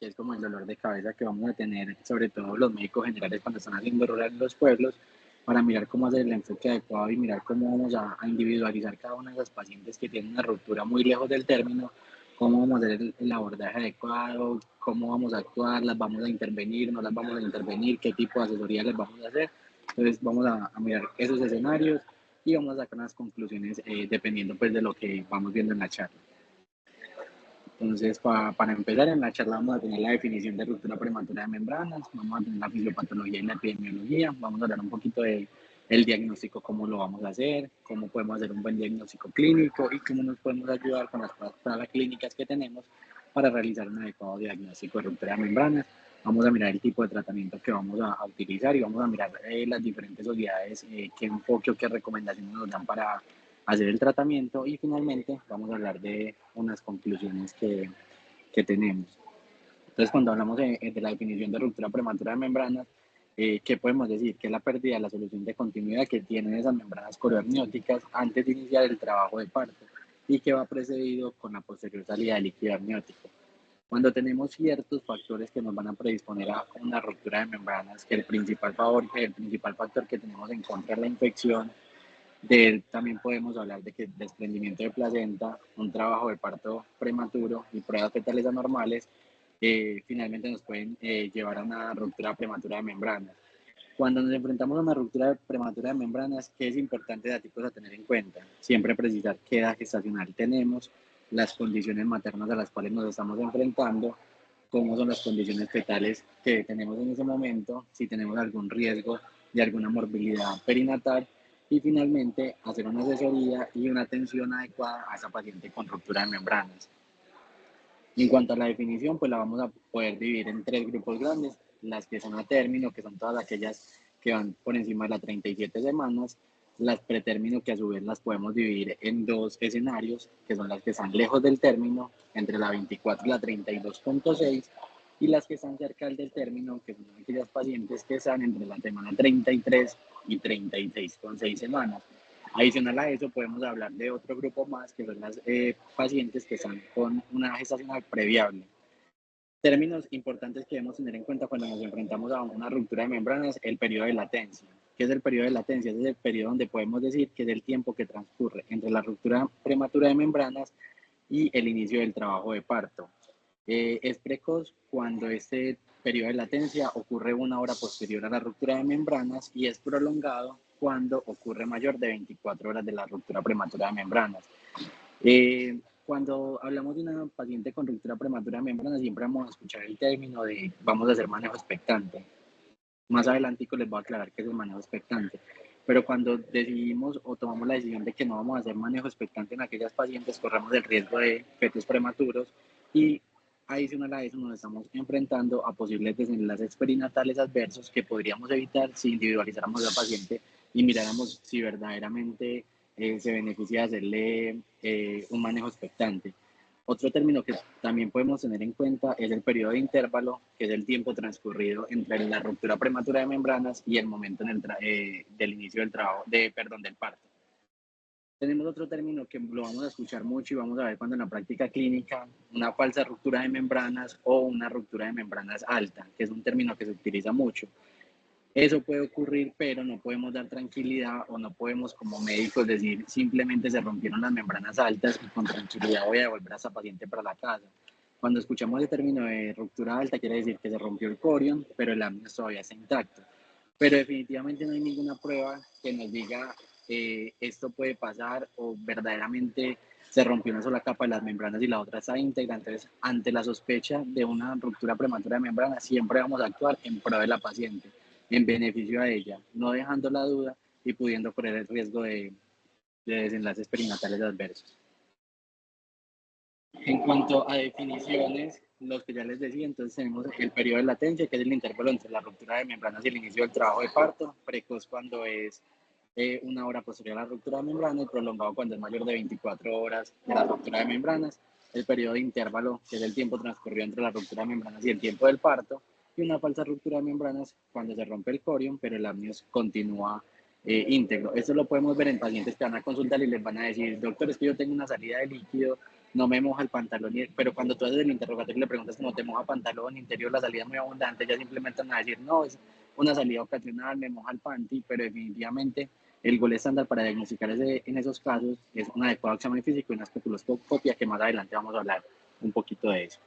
que es como el dolor de cabeza que vamos a tener, sobre todo los médicos generales cuando están haciendo rural en los pueblos, para mirar cómo hacer el enfoque adecuado y mirar cómo vamos a individualizar cada una de las pacientes que tienen una ruptura muy lejos del término, cómo vamos a hacer el abordaje adecuado, cómo vamos a actuar, las vamos a intervenir, no las vamos a intervenir, qué tipo de asesoría les vamos a hacer. Entonces vamos a mirar esos escenarios y vamos a sacar unas conclusiones dependiendo pues de lo que vamos viendo en la charla. Entonces, para empezar en la charla vamos a tener la definición de ruptura prematura de membranas, vamos a tener la fisiopatología y la epidemiología, vamos a hablar un poquito de el diagnóstico, cómo lo vamos a hacer, cómo podemos hacer un buen diagnóstico clínico y cómo nos podemos ayudar con las pruebas clínicas que tenemos para realizar un adecuado diagnóstico de ruptura de membranas. Vamos a mirar el tipo de tratamiento que vamos a utilizar y vamos a mirar las diferentes sociedades, qué enfoque o qué recomendaciones nos dan para hacer el tratamiento y finalmente vamos a hablar de unas conclusiones que tenemos. Entonces, cuando hablamos de la definición de ruptura prematura de membranas, ¿qué podemos decir? Que es la pérdida de la solución de continuidad que tienen esas membranas coroamnióticas antes de iniciar el trabajo de parto y que va precedido con la posterior salida de líquido amniótico. Cuando tenemos ciertos factores que nos van a predisponer a una ruptura de membranas, que el principal factor que tenemos en contra es la infección, de él también podemos hablar de que desprendimiento de placenta, un trabajo de parto prematuro y pruebas fetales anormales finalmente nos pueden llevar a una ruptura prematura de membranas. Cuando nos enfrentamos a una ruptura prematura de membranas, ¿qué es importante de datos a tener en cuenta? Siempre precisar qué edad gestacional tenemos, las condiciones maternas a las cuales nos estamos enfrentando, cómo son las condiciones fetales que tenemos en ese momento, si tenemos algún riesgo de alguna morbilidad perinatal y finalmente hacer una asesoría y una atención adecuada a esa paciente con ruptura de membranas. En cuanto a la definición, pues la vamos a poder dividir en tres grupos grandes, las que son a término, que son todas aquellas que van por encima de las 37 semanas, las pretérmino, que a su vez las podemos dividir en dos escenarios, que son las que están lejos del término, entre la 24 y la 32.6, y las que están cerca del término, que son aquellas pacientes que están entre la semana 33 y 36.6 semanas. Adicional a eso, podemos hablar de otro grupo más, que son las pacientes que están con una gestacional previable. Términos importantes que debemos tener en cuenta cuando nos enfrentamos a una ruptura de membranas, el periodo de latencia. ¿Qué es el periodo de latencia? Es el periodo donde podemos decir que es el tiempo que transcurre entre la ruptura prematura de membranas y el inicio del trabajo de parto. Es precoz cuando este periodo de latencia ocurre una hora posterior a la ruptura de membranas y es prolongado cuando ocurre mayor de 24 horas de la ruptura prematura de membranas. Cuando hablamos de una paciente con ruptura prematura de membranas, siempre vamos a escuchar el término de vamos a hacer manejo expectante. Más adelante les voy a aclarar qué es el manejo expectante. Pero cuando decidimos o tomamos la decisión de que no vamos a hacer manejo expectante en aquellas pacientes, corremos el riesgo de fetos prematuros y adicional a eso nos estamos enfrentando a posibles desenlaces perinatales adversos que podríamos evitar si individualizáramos a la paciente y miráramos si verdaderamente se beneficia de hacerle un manejo expectante. Otro término que también podemos tener en cuenta es el periodo de intervalo, que es el tiempo transcurrido entre la ruptura prematura de membranas y el momento del inicio del trabajo, del parto. Tenemos otro término que lo vamos a escuchar mucho y vamos a ver cuando en la práctica clínica, una falsa ruptura de membranas o una ruptura de membranas alta, que es un término que se utiliza mucho. Eso puede ocurrir, pero no podemos dar tranquilidad o no podemos como médicos decir simplemente se rompieron las membranas altas y con tranquilidad voy a devolver a esa paciente para la casa. Cuando escuchamos el término de ruptura alta quiere decir que se rompió el corion, pero el amnios todavía está intacto. Pero definitivamente no hay ninguna prueba que nos diga esto puede pasar o verdaderamente se rompió una sola capa de las membranas y la otra está íntegra. Entonces, ante la sospecha de una ruptura prematura de membranas, siempre vamos a actuar en pro de la paciente, en beneficio a ella, no dejando la duda y pudiendo correr el riesgo de desenlaces perinatales adversos. En cuanto a definiciones, los que ya les decía, entonces tenemos el periodo de latencia, que es el intervalo entre la ruptura de membranas y el inicio del trabajo de parto, precoz cuando es una hora posterior a la ruptura de membranas y prolongado cuando es mayor de 24 horas de la ruptura de membranas, el periodo de intervalo, que es el tiempo transcurrido entre la ruptura de membranas y el tiempo del parto, y una falsa ruptura de membranas cuando se rompe el corion, pero el amnios continúa íntegro. Esto lo podemos ver en pacientes que van a consultar y les van a decir, doctor, es que yo tengo una salida de líquido no me moja el pantalón, pero cuando tú haces el interrogatorio y le preguntas cómo te moja pantalón, interior, la salida es muy abundante, ya simplemente van a decir, no, es una salida ocasional, me moja el panty, pero definitivamente el gol estándar para diagnosticar en esos casos es un adecuado examen físico y una especuloscopia, que más adelante vamos a hablar un poquito de eso.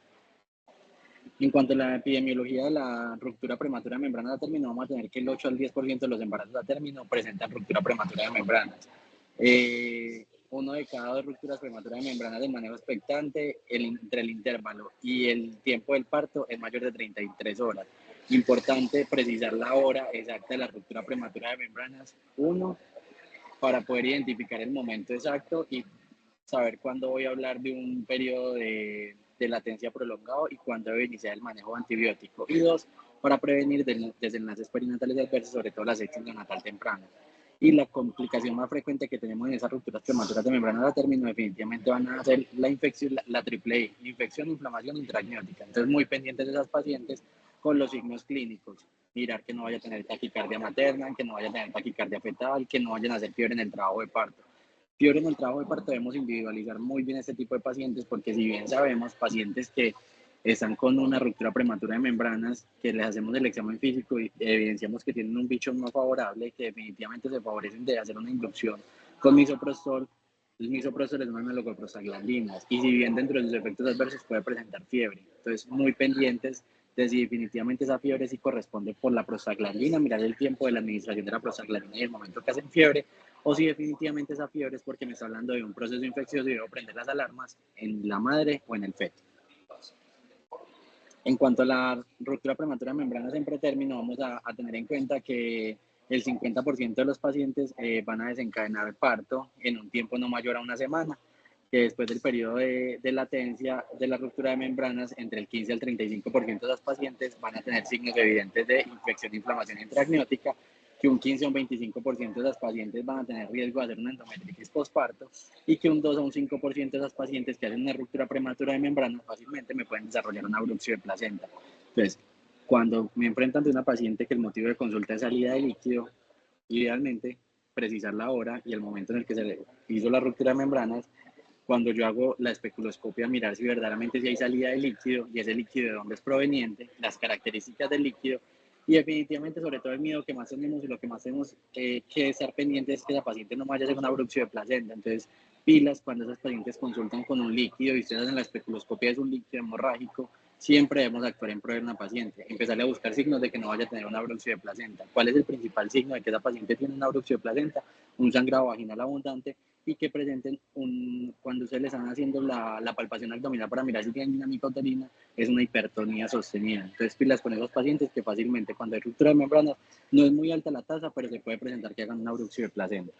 En cuanto a la epidemiología de la ruptura prematura de membranas a término, vamos a tener que el 8 al 10% de los embarazos a término presentan ruptura prematura de membranas. Uno de cada dos rupturas prematuras de membranas del manejo expectante, entre el intervalo y el tiempo del parto es mayor de 33 horas. Importante precisar la hora exacta de la ruptura prematura de membranas. Uno, para poder identificar el momento exacto y saber cuándo voy a hablar de un periodo de latencia prolongado y cuándo debe iniciar el manejo antibiótico. Y dos, para prevenir desenlaces perinatales adversos, sobre todo la sepsis neonatal temprana. Y la complicación más frecuente que tenemos en esas rupturas prematuras de membrana a término definitivamente van a ser la infección, la triple I, infección, inflamación intraamniótica. Entonces, muy pendientes de esas pacientes con los signos clínicos. Mirar que no vaya a tener taquicardia materna, que no vaya a tener taquicardia fetal, que no vayan a hacer fiebre en el trabajo de parto. Fiebre en el trabajo de parto, debemos individualizar muy bien este tipo de pacientes porque si bien sabemos pacientes que están con una ruptura prematura de membranas, que les hacemos el examen físico y evidenciamos que tienen un bicho no favorable, que definitivamente se favorecen de hacer una inducción con misoprostol. El misoprostol es un análogo de prostaglandinas y si bien dentro de sus efectos adversos puede presentar fiebre. Entonces, muy pendientes de si definitivamente esa fiebre sí corresponde por la prostaglandina, mirar el tiempo de la administración de la prostaglandina y el momento que hacen fiebre, o si definitivamente esa fiebre es porque me está hablando de un proceso infeccioso y debo prender las alarmas en la madre o en el feto. En cuanto a la ruptura prematura de membranas en pretérmino, vamos a tener en cuenta que el 50% de los pacientes van a desencadenar el parto en un tiempo no mayor a una semana, que después del periodo de latencia de la ruptura de membranas, entre el 15 al 35% de los pacientes van a tener signos evidentes de infección e inflamación intraamniótica, que un 15 o un 25% de las pacientes van a tener riesgo de hacer una endometritis postparto y que un 2 o un 5% de las pacientes que hacen una ruptura prematura de membranas fácilmente me pueden desarrollar una abducción de placenta. Entonces, cuando me enfrentan de una paciente que el motivo de consulta es salida de líquido, idealmente precisar la hora y el momento en el que se le hizo la ruptura de membranas. Cuando yo hago la especuloscopia, mirar si verdaderamente si hay salida de líquido y ese líquido de dónde es proveniente, las características del líquido y definitivamente sobre todo el miedo que más tenemos y lo que más tenemos que estar pendientes es que la paciente no vaya a hacer una abducción de placenta. Entonces, pilas cuando esas pacientes consultan con un líquido y ustedes hacen la especuloscopia es un líquido hemorrágico, siempre debemos actuar en pro de una paciente, empezarle a buscar signos de que no vaya a tener una abducción de placenta. ¿Cuál es el principal signo de que esa paciente tiene una abducción de placenta? Un sangrado vaginal abundante y que presenten cuando ustedes les están haciendo la palpación abdominal para mirar si tienen dinámica uterina, es una hipertonía sostenida. Entonces, pilas con esos pacientes que fácilmente cuando hay ruptura de membranas no es muy alta la tasa, pero se puede presentar que hagan una abducción de placenta.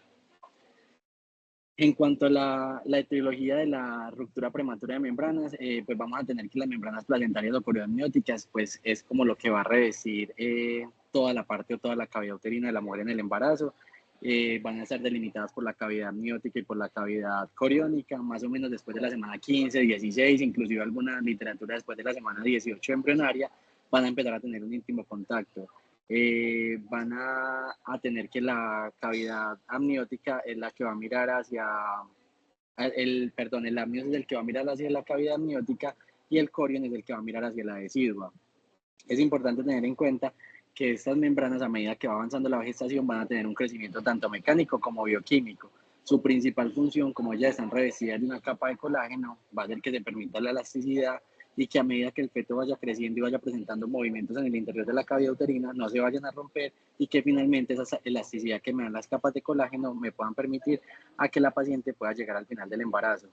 En cuanto a la etiología de la ruptura prematura de membranas, pues vamos a tener que las membranas placentarias o coriamnióticas, pues es como lo que va a revestir toda la parte o toda la cavidad uterina de la mujer en el embarazo. Van a estar delimitadas por la cavidad amniótica y por la cavidad coriónica, más o menos después de la semana 15, 16, inclusive alguna literatura después de la semana 18 embrionaria, van a empezar a tener un íntimo contacto. Van a tener que la cavidad amniótica es la que va a mirar hacia, el amnios es el que va a mirar hacia la cavidad amniótica y el corion es el que va a mirar hacia la decidua. Es importante tener en cuenta que estas membranas a medida que va avanzando la vegetación van a tener un crecimiento tanto mecánico como bioquímico. Su principal función, como ya están revestidas de una capa de colágeno, va a ser que se permita la elasticidad y que a medida que el feto vaya creciendo y vaya presentando movimientos en el interior de la cavidad uterina, no se vayan a romper y que finalmente esa elasticidad que me dan las capas de colágeno me puedan permitir a que la paciente pueda llegar al final del embarazo.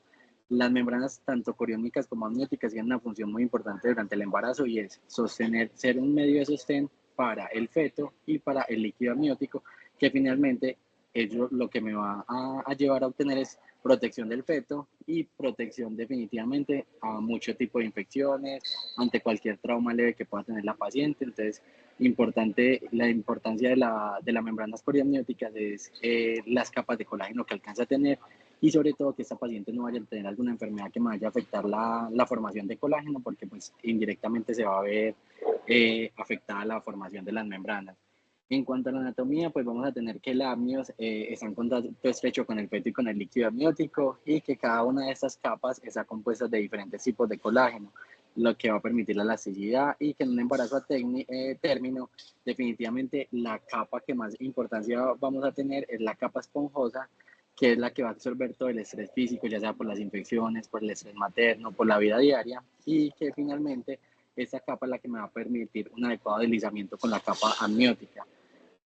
Las membranas, tanto coriónicas como amnióticas, tienen una función muy importante durante el embarazo y es sostener, ser un medio de sostén para el feto y para el líquido amniótico, que finalmente ello lo que me va a llevar a obtener es protección del feto y protección definitivamente a mucho tipo de infecciones, ante cualquier trauma leve que pueda tener la paciente. Entonces, la importancia de las membranas coriamnióticas es las capas de colágeno que alcanza a tener y sobre todo que esta paciente no vaya a tener alguna enfermedad que me vaya a afectar la formación de colágeno, porque pues indirectamente se va a ver afectada la formación de las membranas. En cuanto a la anatomía, pues vamos a tener que el amnios está en contacto estrecho con el feto y con el líquido amniótico y que cada una de estas capas está compuesta de diferentes tipos de colágeno, lo que va a permitir la elasticidad y que en un embarazo a término, definitivamente la capa que más importancia vamos a tener es la capa esponjosa, que es la que va a absorber todo el estrés físico, ya sea por las infecciones, por el estrés materno, por la vida diaria y que finalmente esta capa es la que me va a permitir un adecuado deslizamiento con la capa amniótica.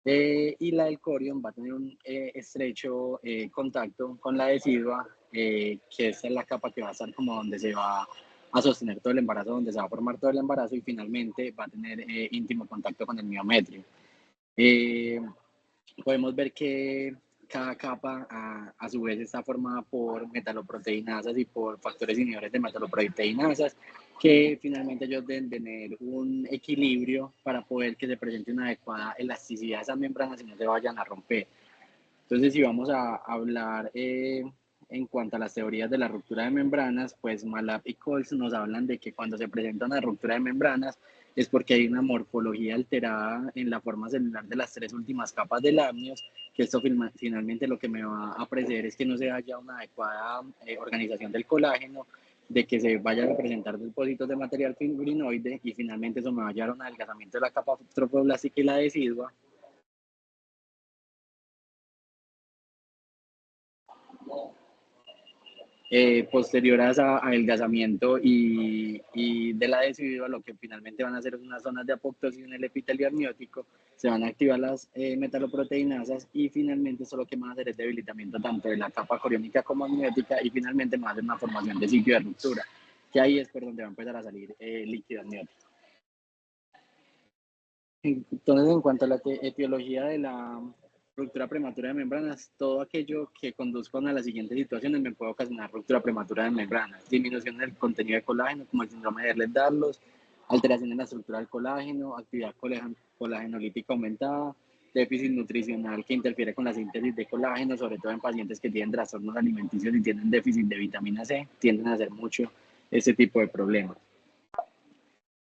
Y la del corion va a tener un estrecho contacto con la decidua, que esta es la capa que va a estar como donde se va a sostener todo el embarazo, donde se va a formar todo el embarazo y finalmente va a tener íntimo contacto con el miometrio. Eh, Podemos ver que cada capa a su vez está formada por metaloproteinasas y por factores inhibidores de metaloproteinasas que finalmente ellos deben tener un equilibrio para poder que se presente una adecuada elasticidad de esas membranas y no se vayan a romper. Entonces, si vamos a hablar en cuanto a las teorías de la ruptura de membranas, pues Malab y Coles nos hablan de que cuando se presenta una ruptura de membranas es porque hay una morfología alterada en la forma celular de las tres últimas capas del amnios, que esto finalmente lo que me va a preceder es que no se haya una adecuada organización del colágeno, de que se vayan a presentar depósitos de material fibrinoide y finalmente eso me va a llevar a un adelgazamiento de la capa trofoblástica y la decidua. Posterior a ese adelgazamiento y de la decidua, lo que finalmente van a hacer es unas zonas de apoptosis en el epitelio amniótico, se van a activar las metaloproteinasas y finalmente eso lo que van a hacer es debilitamiento tanto de la capa coriónica como amniótica y finalmente va a hacer una formación de sitio de ruptura, que ahí es por donde va a empezar a salir líquido amniótico. Entonces, en cuanto a la etiología de la ruptura prematura de membranas, todo aquello que conduzca a las siguientes situaciones me puede ocasionar ruptura prematura de membranas: disminución del contenido de colágeno, como el síndrome de Ehlers-Danlos, alteración en la estructura del colágeno, actividad colagenolítica aumentada, déficit nutricional que interfiere con la síntesis de colágeno, sobre todo en pacientes que tienen trastornos alimenticios y tienen déficit de vitamina C, tienden a hacer mucho ese tipo de problemas.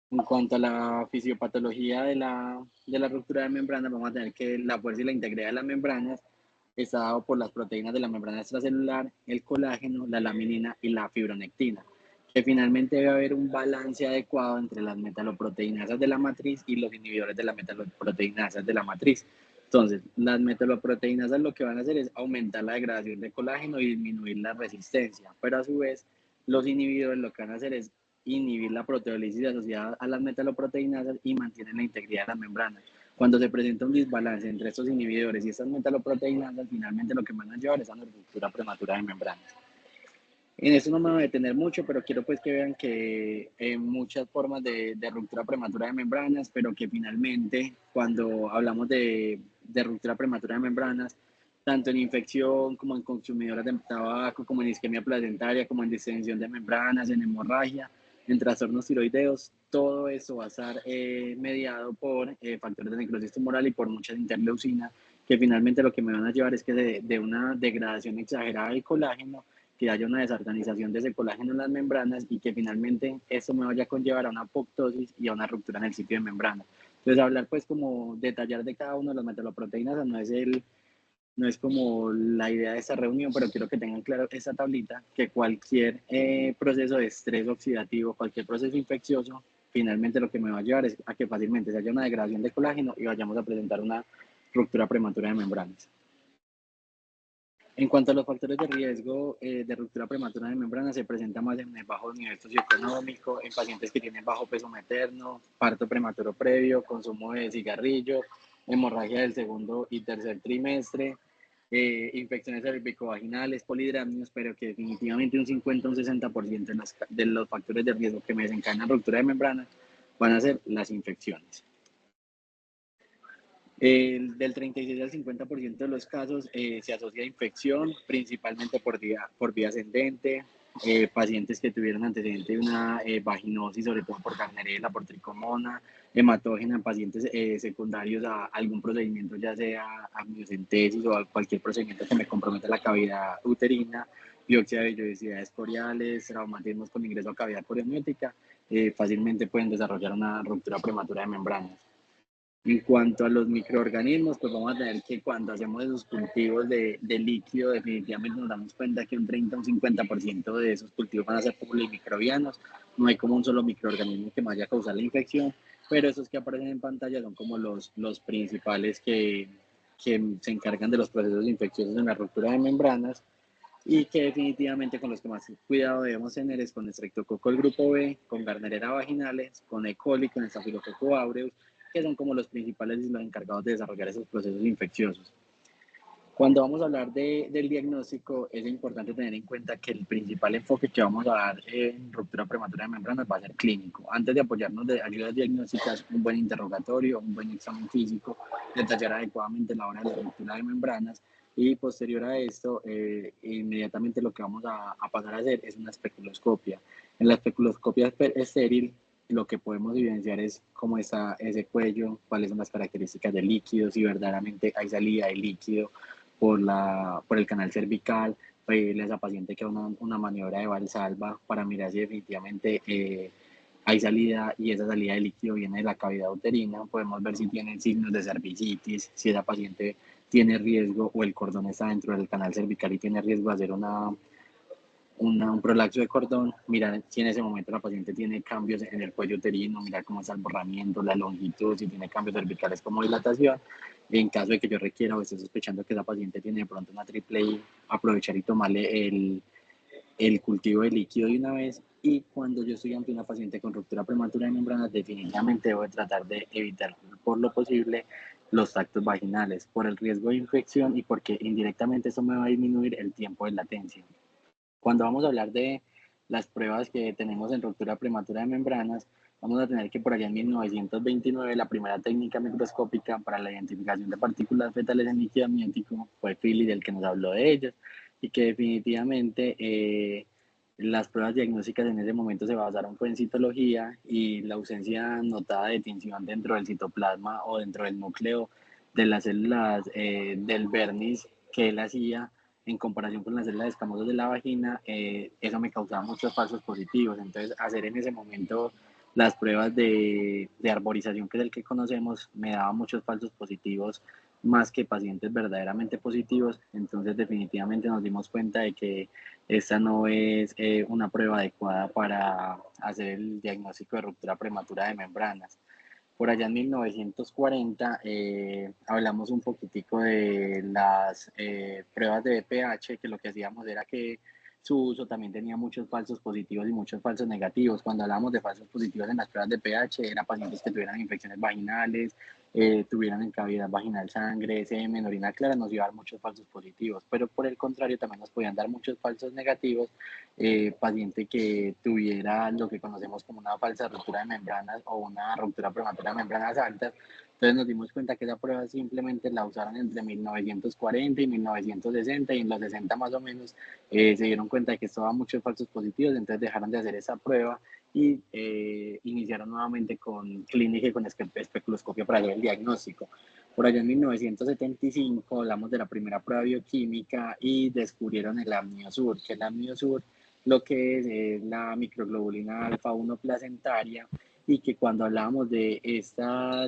En cuanto a la fisiopatología de la ruptura de membranas, vamos a tener que la fuerza y la integridad de las membranas está dado por las proteínas de la membrana extracelular, el colágeno, la laminina y la fibronectina, que finalmente debe haber un balance adecuado entre las metaloproteinasas de la matriz y los inhibidores de las metaloproteinasas de la matriz. Entonces, las metaloproteinasas lo que van a hacer es aumentar la degradación de colágeno y disminuir la resistencia, pero a su vez los inhibidores lo que van a hacer es inhibir la proteólisis asociada a las metaloproteinasas y mantienen la integridad de las membranas. Cuando se presenta un desbalance entre estos inhibidores y estas metaloproteinasas, finalmente lo que van a llevar es a una ruptura prematura de membranas. En eso no me voy a detener mucho, pero quiero pues que vean que hay muchas formas de ruptura prematura de membranas, pero que finalmente cuando hablamos de ruptura prematura de membranas, tanto en infección como en consumidoras de tabaco, como en isquemia placentaria, como en distensión de membranas, en hemorragia, en trastornos tiroideos, todo eso va a estar mediado por factores de necrosis tumoral y por muchas interleucinas, que finalmente lo que me van a llevar es que de una degradación exagerada del colágeno, que haya una desorganización de ese colágeno en las membranas y que finalmente eso me vaya a conllevar a una apoptosis y a una ruptura en el sitio de membrana. Entonces, hablar pues como detallar de cada uno de las metaloproteínas no es como la idea de esta reunión, pero quiero que tengan claro esta tablita, que cualquier proceso de estrés oxidativo, cualquier proceso infeccioso, finalmente lo que me va a llevar es a que fácilmente se haya una degradación de colágeno y vayamos a presentar una ruptura prematura de membranas. En cuanto a los factores de riesgo de ruptura prematura de membrana, se presenta más en el bajo nivel socioeconómico, en pacientes que tienen bajo peso materno, parto prematuro previo, consumo de cigarrillo, hemorragia del segundo y tercer trimestre, infecciones cervicovaginales, polidramnios, pero que definitivamente un 50 o un 60% de los factores de riesgo que me desencadenan ruptura de membrana van a ser las infecciones. Del 36 al 50% de los casos se asocia a infección, principalmente por vía ascendente, pacientes que tuvieron antecedente de una vaginosis, sobre todo por Gardnerella, por tricomona, hematógena en pacientes secundarios a algún procedimiento, ya sea amniocentesis o a cualquier procedimiento que me comprometa la cavidad uterina, biopsia de vellosidades coriales, traumatismos con ingreso a cavidad corioniótica, fácilmente pueden desarrollar una ruptura prematura de membranas. En cuanto a los microorganismos, pues vamos a tener que cuando hacemos esos cultivos de líquido, definitivamente nos damos cuenta que un 30 o un 50% de esos cultivos van a ser polimicrobianos. No hay como un solo microorganismo que vaya a causar la infección, pero esos que aparecen en pantalla son como los principales que se encargan de los procesos infecciosos en la ruptura de membranas y que definitivamente con los que más cuidado debemos tener es con Streptococcus el grupo B, con Gardnerella vaginalis, con E. coli, con Staphylococcus aureus, que son como los principales y los encargados de desarrollar esos procesos infecciosos. Cuando vamos a hablar del diagnóstico, es importante tener en cuenta que el principal enfoque que vamos a dar en ruptura prematura de membranas va a ser clínico. Antes de apoyarnos de ayudas diagnósticas, un buen interrogatorio, un buen examen físico, detallar adecuadamente la hora de la ruptura de membranas y posterior a esto, inmediatamente lo que vamos a pasar a hacer es una especuloscopia. En la especuloscopia estéril, lo que podemos evidenciar es cómo está ese cuello, cuáles son las características del líquido, si verdaderamente hay salida de líquido por el canal cervical, pedirle a esa paciente que haga una maniobra de valsalva para mirar si definitivamente hay salida y esa salida de líquido viene de la cavidad uterina. Podemos ver si tienen signos de cervicitis, si esa paciente tiene riesgo o el cordón está dentro del canal cervical y tiene riesgo de hacer un prolapso de cordón, mirar si en ese momento la paciente tiene cambios en el cuello uterino, mirar cómo está el borramiento, la longitud, si tiene cambios cervicales como dilatación. En caso de que yo requiera o esté sospechando que la paciente tiene de pronto una triple I, aprovechar y tomarle el cultivo de líquido de una vez. Y cuando yo estoy ante una paciente con ruptura prematura de membranas, definitivamente debo tratar de evitar por lo posible los tactos vaginales por el riesgo de infección y porque indirectamente eso me va a disminuir el tiempo de latencia. Cuando vamos a hablar de las pruebas que tenemos en ruptura prematura de membranas, vamos a tener que por allá en 1929 la primera técnica microscópica para la identificación de partículas fetales en líquido amniótico fue Philly, del que nos habló de ellas, y que definitivamente las pruebas diagnósticas en ese momento se basaron fue en citología y la ausencia notada de tinción dentro del citoplasma o dentro del núcleo de las células del vernis que él hacía en comparación con las células escamosas de la vagina, eso me causaba muchos falsos positivos. Entonces, hacer en ese momento las pruebas de arborización, que es el que conocemos, me daba muchos falsos positivos más que pacientes verdaderamente positivos. Entonces, definitivamente nos dimos cuenta de que esta no es una prueba adecuada para hacer el diagnóstico de ruptura prematura de membranas. Por allá en 1940 hablamos un poquitico de las pruebas de BPH, que lo que hacíamos era que su uso también tenía muchos falsos positivos y muchos falsos negativos. Cuando hablamos de falsos positivos en las pruebas de pH, eran pacientes que tuvieran infecciones vaginales, tuvieran en cavidad vaginal sangre, semen, orina clara, nos iban a dar muchos falsos positivos. Pero por el contrario, también nos podían dar muchos falsos negativos, paciente que tuviera lo que conocemos como una falsa ruptura de membranas o una ruptura prematura de membranas altas. Entonces nos dimos cuenta que esa prueba simplemente la usaron entre 1940 y 1960 y en los 60 más o menos se dieron cuenta de que esto daba muchos falsos positivos, entonces dejaron de hacer esa prueba y iniciaron nuevamente con clínica y con especuloscopia para hacer el diagnóstico. Por allá en 1975 hablamos de la primera prueba bioquímica y descubrieron el amniosur, que el amniosur lo que es la microglobulina alfa 1 placentaria y que cuando hablábamos de esta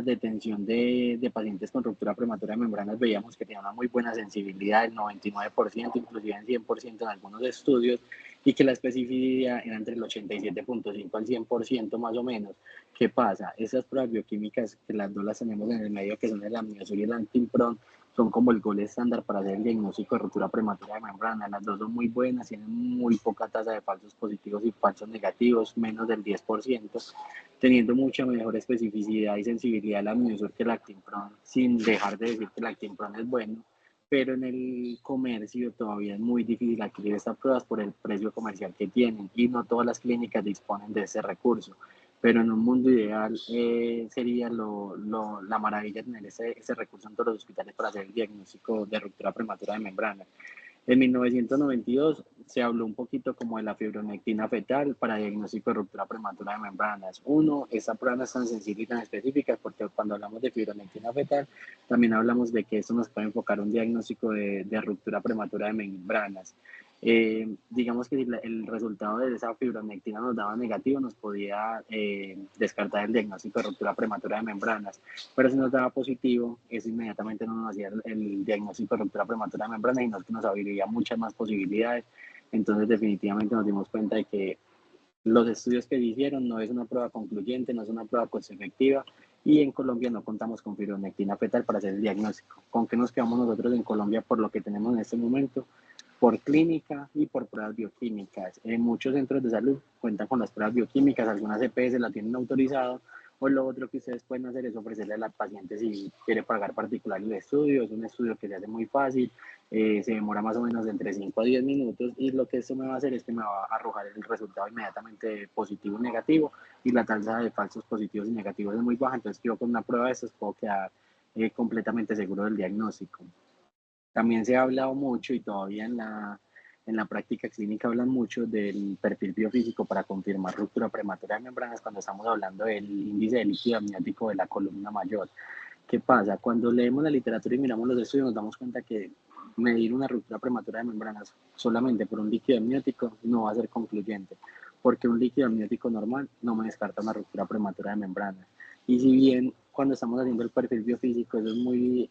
detención de pacientes con ruptura prematura de membranas veíamos que tenía una muy buena sensibilidad, del 99%, inclusive en 100% en algunos estudios, y que la especificidad era entre el 87.5 al 100% más o menos. ¿Qué pasa? Esas pruebas bioquímicas, que las dos las tenemos en el medio, que son el amniosur y el antimpron, son como el gol estándar para hacer el diagnóstico de ruptura prematura de membrana. Las dos son muy buenas, tienen muy poca tasa de falsos positivos y falsos negativos, menos del 10%, teniendo mucha mejor especificidad y sensibilidad el amniosur que el actimpron, sin dejar de decir que el actimpron es bueno, pero en el comercio todavía es muy difícil adquirir estas pruebas por el precio comercial que tienen y no todas las clínicas disponen de ese recurso. Pero en un mundo ideal sería la maravilla tener ese recurso en todos los hospitales para hacer el diagnóstico de ruptura prematura de membrana. En 1992 se habló un poquito como de la fibronectina fetal para diagnóstico de ruptura prematura de membranas. Uno, esta prueba no es tan sencilla y tan específica porque cuando hablamos de fibronectina fetal también hablamos de que esto nos puede enfocar un diagnóstico de ruptura prematura de membranas. Digamos que si el resultado de esa fibronectina nos daba negativo, nos podía descartar el diagnóstico de ruptura prematura de membranas, pero si nos daba positivo, eso inmediatamente no nos hacía el diagnóstico de ruptura prematura de membranas, sino que nos abriría muchas más posibilidades. Entonces definitivamente nos dimos cuenta de que los estudios que se hicieron no es una prueba concluyente, no es una prueba costo efectiva, y en Colombia no contamos con fibronectina fetal para hacer el diagnóstico. ¿Con qué nos quedamos nosotros en Colombia por lo que tenemos en este momento? Por clínica y por pruebas bioquímicas. Muchos centros de salud cuentan con las pruebas bioquímicas, algunas EPS la tienen autorizado, o lo otro que ustedes pueden hacer es ofrecerle a la paciente si quiere pagar particular el estudio. Es un estudio que se hace muy fácil, se demora más o menos de entre 5 a 10 minutos, y lo que esto me va a hacer es que me va a arrojar el resultado inmediatamente positivo y negativo, y la tasa de falsos positivos y negativos es muy baja. Entonces yo con una prueba de estas puedo quedar completamente seguro del diagnóstico. También se ha hablado mucho, y todavía en la práctica clínica hablan mucho del perfil biofísico para confirmar ruptura prematura de membranas cuando estamos hablando del índice de líquido amniótico de la columna mayor. ¿Qué pasa? Cuando leemos la literatura y miramos los estudios, nos damos cuenta que medir una ruptura prematura de membranas solamente por un líquido amniótico no va a ser concluyente, porque un líquido amniótico normal no me descarta una ruptura prematura de membranas. Y si bien cuando estamos haciendo el perfil biofísico eso es muy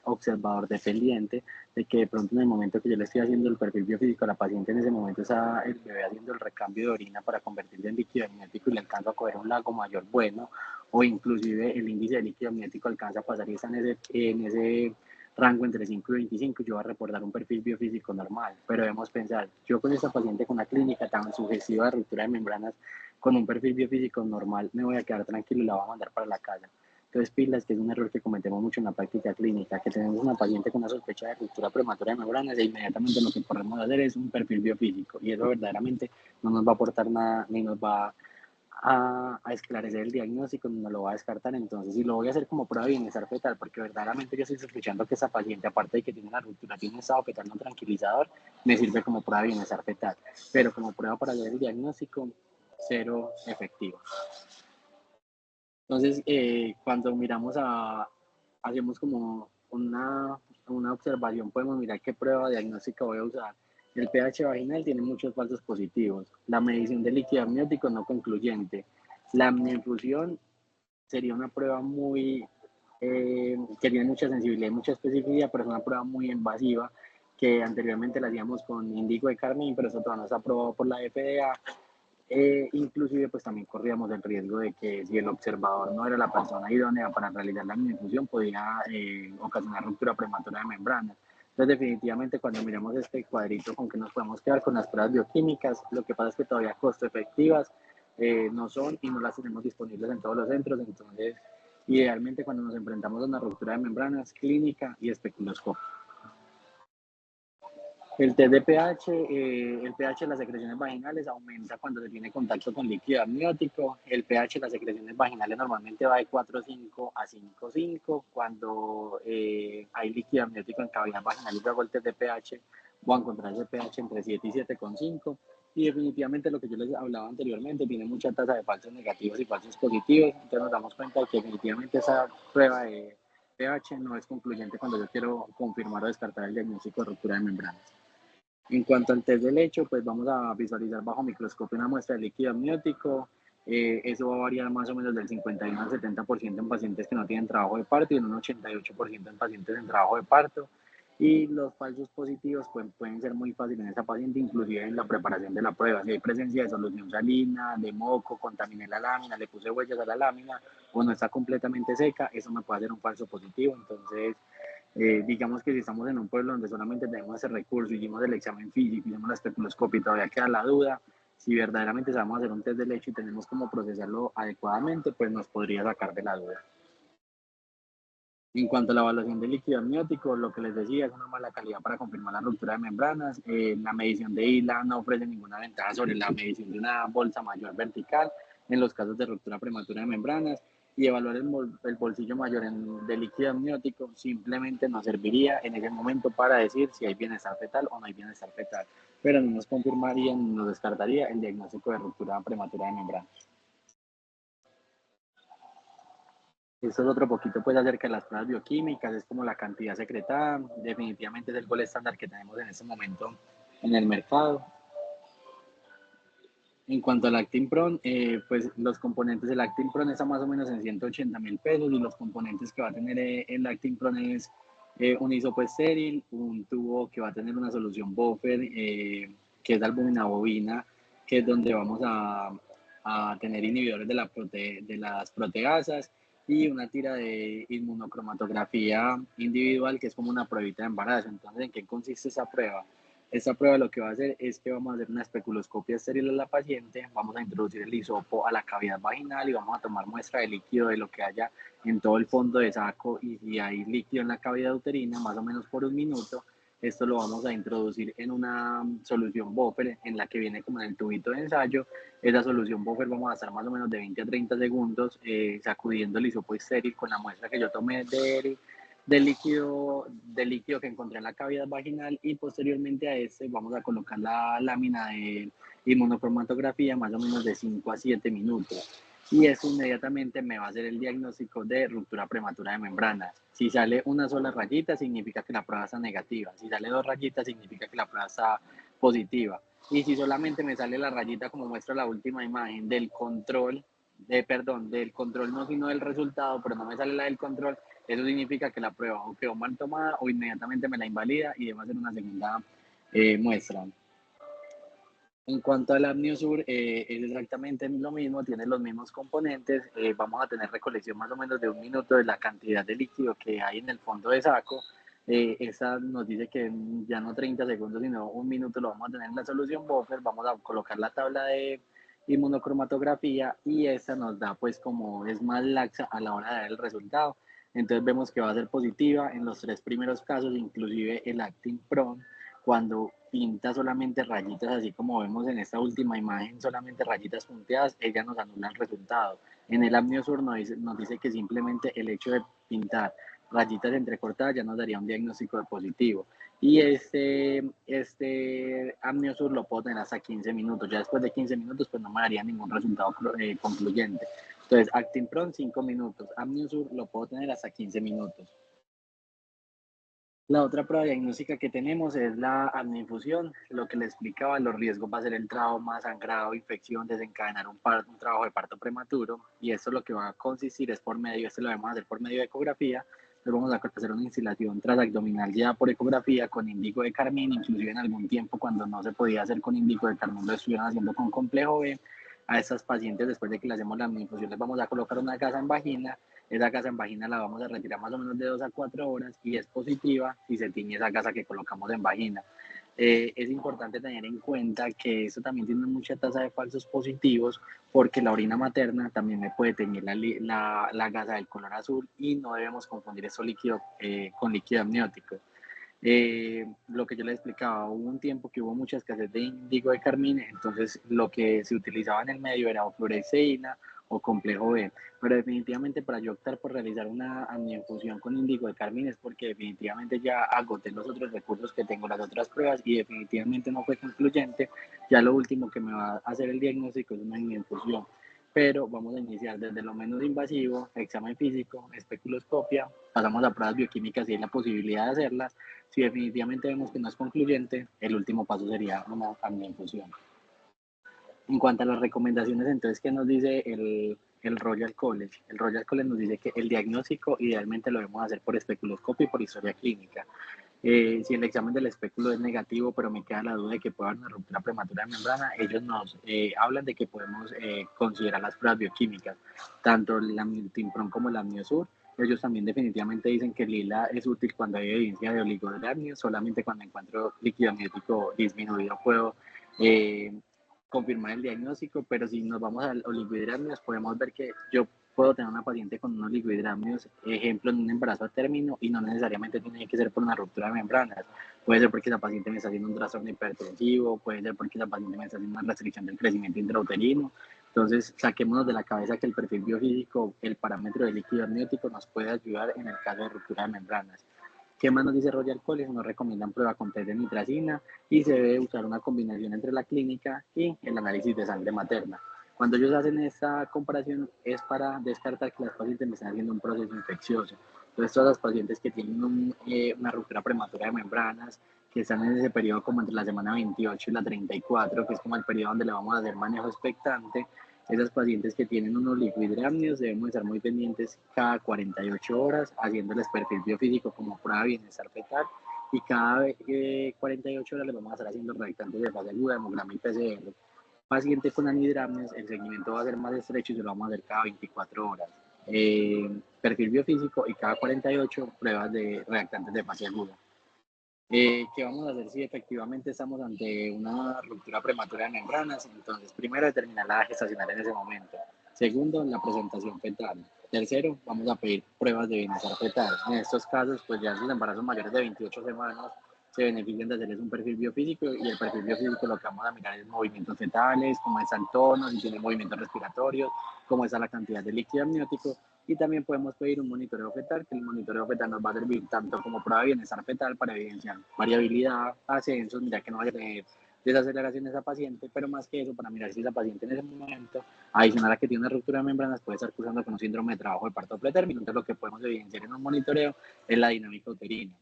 observador dependiente, de que de pronto en el momento que yo le estoy haciendo el perfil biofísico a la paciente, en ese momento está el bebé haciendo el recambio de orina para convertirlo en líquido amniótico y le alcanza a coger un lago mayor bueno, o inclusive el índice de líquido amniótico alcanza a pasar y está en ese rango entre 5 y 25, yo voy a reportar un perfil biofísico normal. Pero debemos pensar, yo con esta paciente con una clínica tan sugestiva de ruptura de membranas, con un perfil biofísico normal, me voy a quedar tranquilo y la voy a mandar para la casa. Entonces, pilas, que es un error que cometemos mucho en la práctica clínica, que tenemos una paciente con una sospecha de ruptura prematura de membranas e inmediatamente lo que podemos hacer es un perfil biofísico, y eso verdaderamente no nos va a aportar nada ni nos va a esclarecer el diagnóstico, no lo va a descartar. Entonces, si lo voy a hacer como prueba de bienestar fetal, porque verdaderamente yo estoy sospechando que esa paciente, aparte de que tiene una ruptura, tiene un estado fetal no tranquilizador, me sirve como prueba de bienestar fetal, pero como prueba para hacer el diagnóstico, cero efectivo. Entonces, cuando hacemos como una observación, podemos mirar qué prueba diagnóstica voy a usar. El pH vaginal tiene muchos falsos positivos. La medición del líquido amniótico no concluyente. La amniinfusión sería una prueba que tiene mucha sensibilidad y mucha especificidad, pero es una prueba muy invasiva, que anteriormente la hacíamos con índigo de carmín, pero eso todavía no está aprobado por la FDA. Inclusive pues también corríamos el riesgo de que si el observador no era la persona idónea para realizar la infusión, podía ocasionar ruptura prematura de membranas. Entonces definitivamente cuando miramos este cuadrito con que nos podemos quedar con las pruebas bioquímicas, lo que pasa es que todavía costo efectivas no son, y no las tenemos disponibles en todos los centros. Entonces idealmente cuando nos enfrentamos a una ruptura de membranas, clínica y especuloscopio. El test de pH, el pH de las secreciones vaginales aumenta cuando se tiene contacto con líquido amniótico. El pH de las secreciones vaginales normalmente va de 4,5 a 5,5. Cuando hay líquido amniótico en cavidad vaginal y luego el test de pH, voy a encontrar ese pH entre 7 y 7,5. Y definitivamente lo que yo les hablaba anteriormente, tiene mucha tasa de falsos negativos y falsos positivos. Entonces nos damos cuenta de que definitivamente esa prueba de pH no es concluyente cuando yo quiero confirmar o descartar el diagnóstico de ruptura de membranas. En cuanto al test del hecho, pues vamos a visualizar bajo microscopio una muestra de líquido amniótico. Eso va a variar más o menos del 51 al 70% en pacientes que no tienen trabajo de parto, y en un 88% en pacientes en trabajo de parto. Y los falsos positivos pues, pueden ser muy fáciles en esa paciente, inclusive en la preparación de la prueba. Si hay presencia de solución salina, de moco, contaminé la lámina, le puse huellas a la lámina o no está completamente seca, eso me puede hacer un falso positivo. Entonces, digamos que si estamos en un pueblo donde solamente tenemos ese recurso, hicimos el examen físico, hicimos la especuloscopia y todavía queda la duda, si verdaderamente sabemos hacer un test de leche y tenemos cómo procesarlo adecuadamente, pues nos podría sacar de la duda. En cuanto a la evaluación del líquido amniótico, lo que les decía es una mala calidad para confirmar la ruptura de membranas. La medición de ILA no ofrece ninguna ventaja sobre la medición de una bolsa mayor vertical en los casos de ruptura prematura de membranas. Y evaluar el bolsillo mayor de líquido amniótico simplemente nos serviría en ese momento para decir si hay bienestar fetal o no hay bienestar fetal, pero no nos confirmaría ni nos descartaría el diagnóstico de ruptura prematura de membranas. Esto es otro poquito pues acerca de las pruebas bioquímicas, es como la cantidad secretada. Definitivamente es el gol estándar que tenemos en este momento en el mercado. En cuanto al Actimpron, pues los componentes del Actimpron está más o menos en 180.000 pesos y los componentes que va a tener el Actimpron es un hisopo estéril, un tubo que va a tener una solución buffer, que es albúmina bovina, que es donde vamos a tener inhibidores de, de las proteasas y una tira de inmunocromatografía individual, que es como una pruebita de embarazo. Entonces, ¿en qué consiste esa prueba? Esta prueba lo que va a hacer es que vamos a hacer una especuloscopia estéril a la paciente, vamos a introducir el hisopo a la cavidad vaginal y vamos a tomar muestra de líquido de lo que haya en todo el fondo de saco, y si hay líquido en la cavidad uterina, más o menos por un minuto. Esto lo vamos a introducir en una solución buffer en la que viene como en el tubito de ensayo. Esa solución buffer vamos a estar más o menos de 20 a 30 segundos sacudiendo el hisopo estéril con la muestra que yo tomé del líquido que encontré en la cavidad vaginal, y posteriormente a este vamos a colocar la lámina de inmunocromatografía más o menos de 5 a 7 minutos. Y eso inmediatamente me va a hacer el diagnóstico de ruptura prematura de membranas. Si sale una sola rayita, significa que la prueba está negativa. Si sale dos rayitas, significa que la prueba está positiva. Y si solamente me sale la rayita, como muestra la última imagen del control, perdón, del control no, sino del resultado, pero no me sale la del control, eso significa que la prueba o quedó mal tomada o inmediatamente me la invalida y debo hacer una segunda muestra. En cuanto al Amniosur, es exactamente lo mismo, tiene los mismos componentes. Vamos a tener recolección más o menos de un minuto de la cantidad de líquido que hay en el fondo de saco. Esta nos dice que ya no 30 segundos, sino un minuto lo vamos a tener en la solución buffer. Vamos a colocar la tabla de inmunocromatografía y esta nos da, pues, como es más laxa a la hora de dar el resultado. Entonces vemos que va a ser positiva en los tres primeros casos, inclusive el Actin Pro, cuando pinta solamente rayitas, así como vemos en esta última imagen, solamente rayitas punteadas, ella nos anula el resultado. En el Amniosur nos dice que simplemente el hecho de pintar rayitas entrecortadas ya nos daría un diagnóstico de positivo. Y este Amniosur lo puedo tener hasta 15 minutos. Ya después de 15 minutos, pues no me daría ningún resultado concluyente. Entonces, Actinpron 5 minutos, Amniosur lo puedo tener hasta 15 minutos. La otra prueba diagnóstica que tenemos es la amniinfusión. Lo que le explicaba, los riesgos va a ser el trauma, sangrado, infección, desencadenar un trabajo de parto prematuro. Y esto lo que va a consistir es por medio, lo vamos a hacer por medio de ecografía. Entonces vamos a hacer una instilación transabdominal ya por ecografía con índigo de carmín. Inclusive en algún tiempo, cuando no se podía hacer con índigo de carmín, lo estuvieron haciendo con complejo B. A estas pacientes, después de que le hacemos la amniinfusión, les vamos a colocar una gasa en vagina. Esa gasa en vagina la vamos a retirar más o menos de 2 a 4 horas y es positiva y se tiñe esa gasa que colocamos en vagina. Es importante tener en cuenta que esto también tiene mucha tasa de falsos positivos, porque la orina materna también me puede teñir la gasa del color azul, y no debemos confundir eso líquido con líquido amniótico. Lo que yo les explicaba, hubo un tiempo que hubo mucha escasez de índigo de carmín, entonces lo que se utilizaba en el medio era o fluoresceína o complejo B, pero definitivamente para yo optar por realizar una amniinfusión con índigo de carmín es porque definitivamente ya agoté los otros recursos que tengo, las otras pruebas, y definitivamente no fue concluyente. Ya lo último que me va a hacer el diagnóstico es una amniinfusión, pero vamos a iniciar desde lo menos invasivo, examen físico, especuloscopia, pasamos a pruebas bioquímicas si hay la posibilidad de hacerlas. Si definitivamente vemos que no es concluyente, el último paso sería una amniinfusión. En cuanto a las recomendaciones, entonces, ¿qué nos dice el Royal College? El Royal College nos dice que el diagnóstico idealmente lo debemos hacer por especuloscopio y por historia clínica. Si el examen del espéculo es negativo, pero me queda la duda de que pueda haber una ruptura prematura de membrana, ellos nos hablan de que podemos considerar las pruebas bioquímicas, tanto el Amniotipron como el Amniosur. Ellos también definitivamente dicen que el lila es útil cuando hay evidencia de oligodramias. Solamente cuando encuentro líquido amniótico disminuido puedo eh, confirmar el diagnóstico, pero si nos vamos al oligohidramias, podemos ver que yo puedo tener una paciente con unos oligohidramios, ejemplo, en un embarazo a término, y no necesariamente tiene que ser por una ruptura de membranas. Puede ser porque la paciente me está haciendo un trastorno hipertensivo, puede ser porque la paciente me está haciendo una restricción del crecimiento intrauterino. Entonces, saquémonos de la cabeza que el perfil biofísico, el parámetro de líquido amniótico, nos puede ayudar en el caso de ruptura de membranas. ¿Qué más nos dice Royal College? Nos recomiendan prueba con test de nitracina y se debe usar una combinación entre la clínica y el análisis de sangre materna. Cuando ellos hacen esta comparación es para descartar que las pacientes me están haciendo un proceso infeccioso. Entonces, todas las pacientes que tienen una ruptura prematura de membranas, que están en ese periodo como entre la semana 28 y la 34, que es como el periodo donde le vamos a hacer manejo expectante. Esas pacientes que tienen unos liquidrámneos debemos estar muy pendientes cada 48 horas, haciéndoles perfil biofísico como prueba de bienestar fetal, y cada 48 horas les vamos a estar haciendo reactantes de fase aguda, hemograma y PCR. Paciente con anhidramnios, el seguimiento va a ser más estrecho y se lo vamos a hacer cada 24 horas. Perfil biofísico y cada 48 pruebas de reactantes de fase aguda. ¿Qué vamos a hacer si efectivamente estamos ante una ruptura prematura de membranas? Entonces, primero, determinar la edad gestacional en ese momento. Segundo, la presentación fetal. Tercero, vamos a pedir pruebas de bienestar fetal. En estos casos, pues ya los embarazos mayores de 28 semanas se benefician de hacerles un perfil biofísico, y el perfil biofísico lo que vamos a mirar es movimientos fetales, cómo está el tono, si tiene movimientos respiratorios, cómo está la cantidad de líquido amniótico. Y también podemos pedir un monitoreo fetal, que el monitoreo fetal nos va a servir tanto como prueba de bienestar fetal para evidenciar variabilidad, ascensos, mira que no vaya a tener desaceleración esa paciente, pero más que eso, para mirar si esa paciente en ese momento, adicional a que tiene una ruptura de membranas, puede estar cursando con un síndrome de trabajo de parto pretérmino. Entonces, lo que podemos evidenciar en un monitoreo es la dinámica uterina.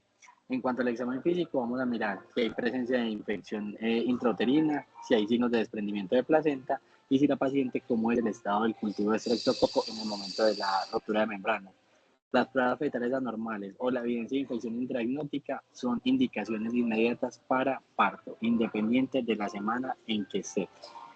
En cuanto al examen físico, vamos a mirar si hay presencia de infección intrauterina, si hay signos de desprendimiento de placenta, y si la paciente, cómo es el estado del cultivo de estreptococo en el momento de la ruptura de membrana. Las pruebas fetales anormales o la evidencia de infección intrahipnótica son indicaciones inmediatas para parto, independiente de la semana en que esté.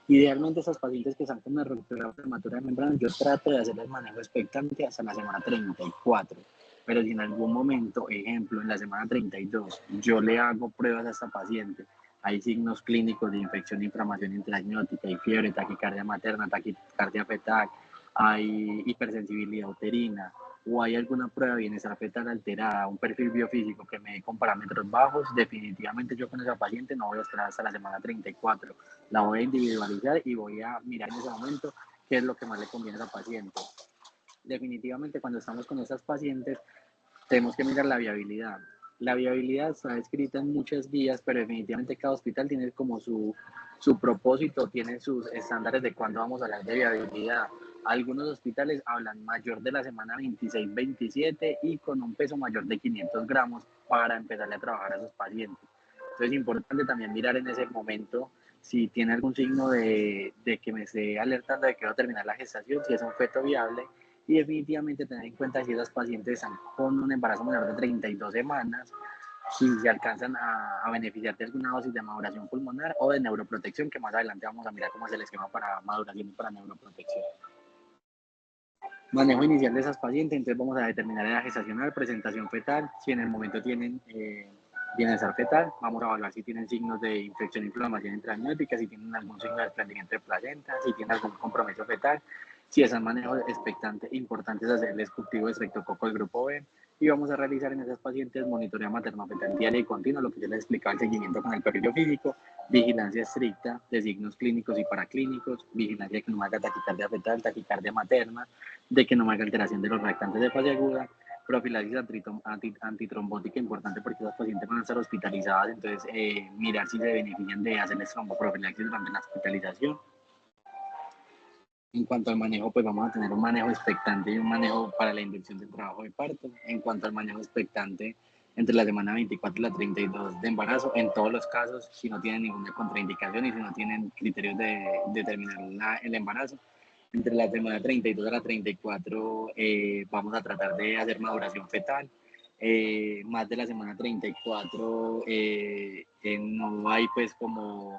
Idealmente, esas pacientes que están con una ruptura prematura de membrana, yo trato de hacerles manejo expectante hasta la semana 34. Pero si en algún momento, ejemplo, en la semana 32, yo le hago pruebas a esta paciente, hay signos clínicos de infección e inflamación intraamniótica, hay fiebre, taquicardia materna, taquicardia fetal, hay hipersensibilidad uterina, o hay alguna prueba de bienestar fetal alterada, un perfil biofísico que me dé con parámetros bajos, definitivamente yo con esa paciente no voy a esperar hasta la semana 34. La voy a individualizar y voy a mirar en ese momento qué es lo que más le conviene a la paciente. Definitivamente, cuando estamos con esas pacientes, tenemos que mirar la viabilidad. La viabilidad está escrita en muchas guías, pero definitivamente cada hospital tiene como su propósito, tiene sus estándares de cuándo vamos a hablar de viabilidad. Algunos hospitales hablan mayor de la semana 26-27 y con un peso mayor de 500 gramos para empezarle a trabajar a esos pacientes. Entonces es importante también mirar en ese momento si tiene algún signo de que me esté alertando de que va a terminar la gestación, si es un feto viable, y definitivamente tener en cuenta si esas pacientes están con un embarazo menor de 32 semanas, si se alcanzan a beneficiar de alguna dosis de maduración pulmonar o de neuroprotección, que más adelante vamos a mirar cómo es el esquema para maduración y para neuroprotección. Manejo inicial de esas pacientes, entonces vamos a determinar edad gestacional, presentación fetal, si en el momento tienen bienestar fetal, vamos a evaluar si tienen signos de infección e inflamación intraamniótica, si tienen algún signo de desprendimiento de placenta, si tienen algún compromiso fetal, si es el manejo expectante. Importante es hacerles cultivo de estreptococo del grupo B, y vamos a realizar en esas pacientes monitoreo materno-fetal diario y continuo, lo que yo les explicaba, el seguimiento con el perfil físico, vigilancia estricta de signos clínicos y paraclínicos, vigilancia de que no haga taquicardia fetal, taquicardia materna, de que no me haga alteración de los reactantes de fase aguda, profilaxis antitrombótica importante porque las pacientes van a estar hospitalizadas, entonces mirar si se benefician de hacerles tromboprofilaxis durante la hospitalización. En cuanto al manejo, pues vamos a tener un manejo expectante y un manejo para la inducción del trabajo de parto. En cuanto al manejo expectante, entre la semana 24 y la 32 de embarazo, en todos los casos, si no tienen ninguna contraindicación y si no tienen criterios de terminar el embarazo, entre la semana 32 a la 34 vamos a tratar de hacer maduración fetal. Más de la semana 34 no hay pues como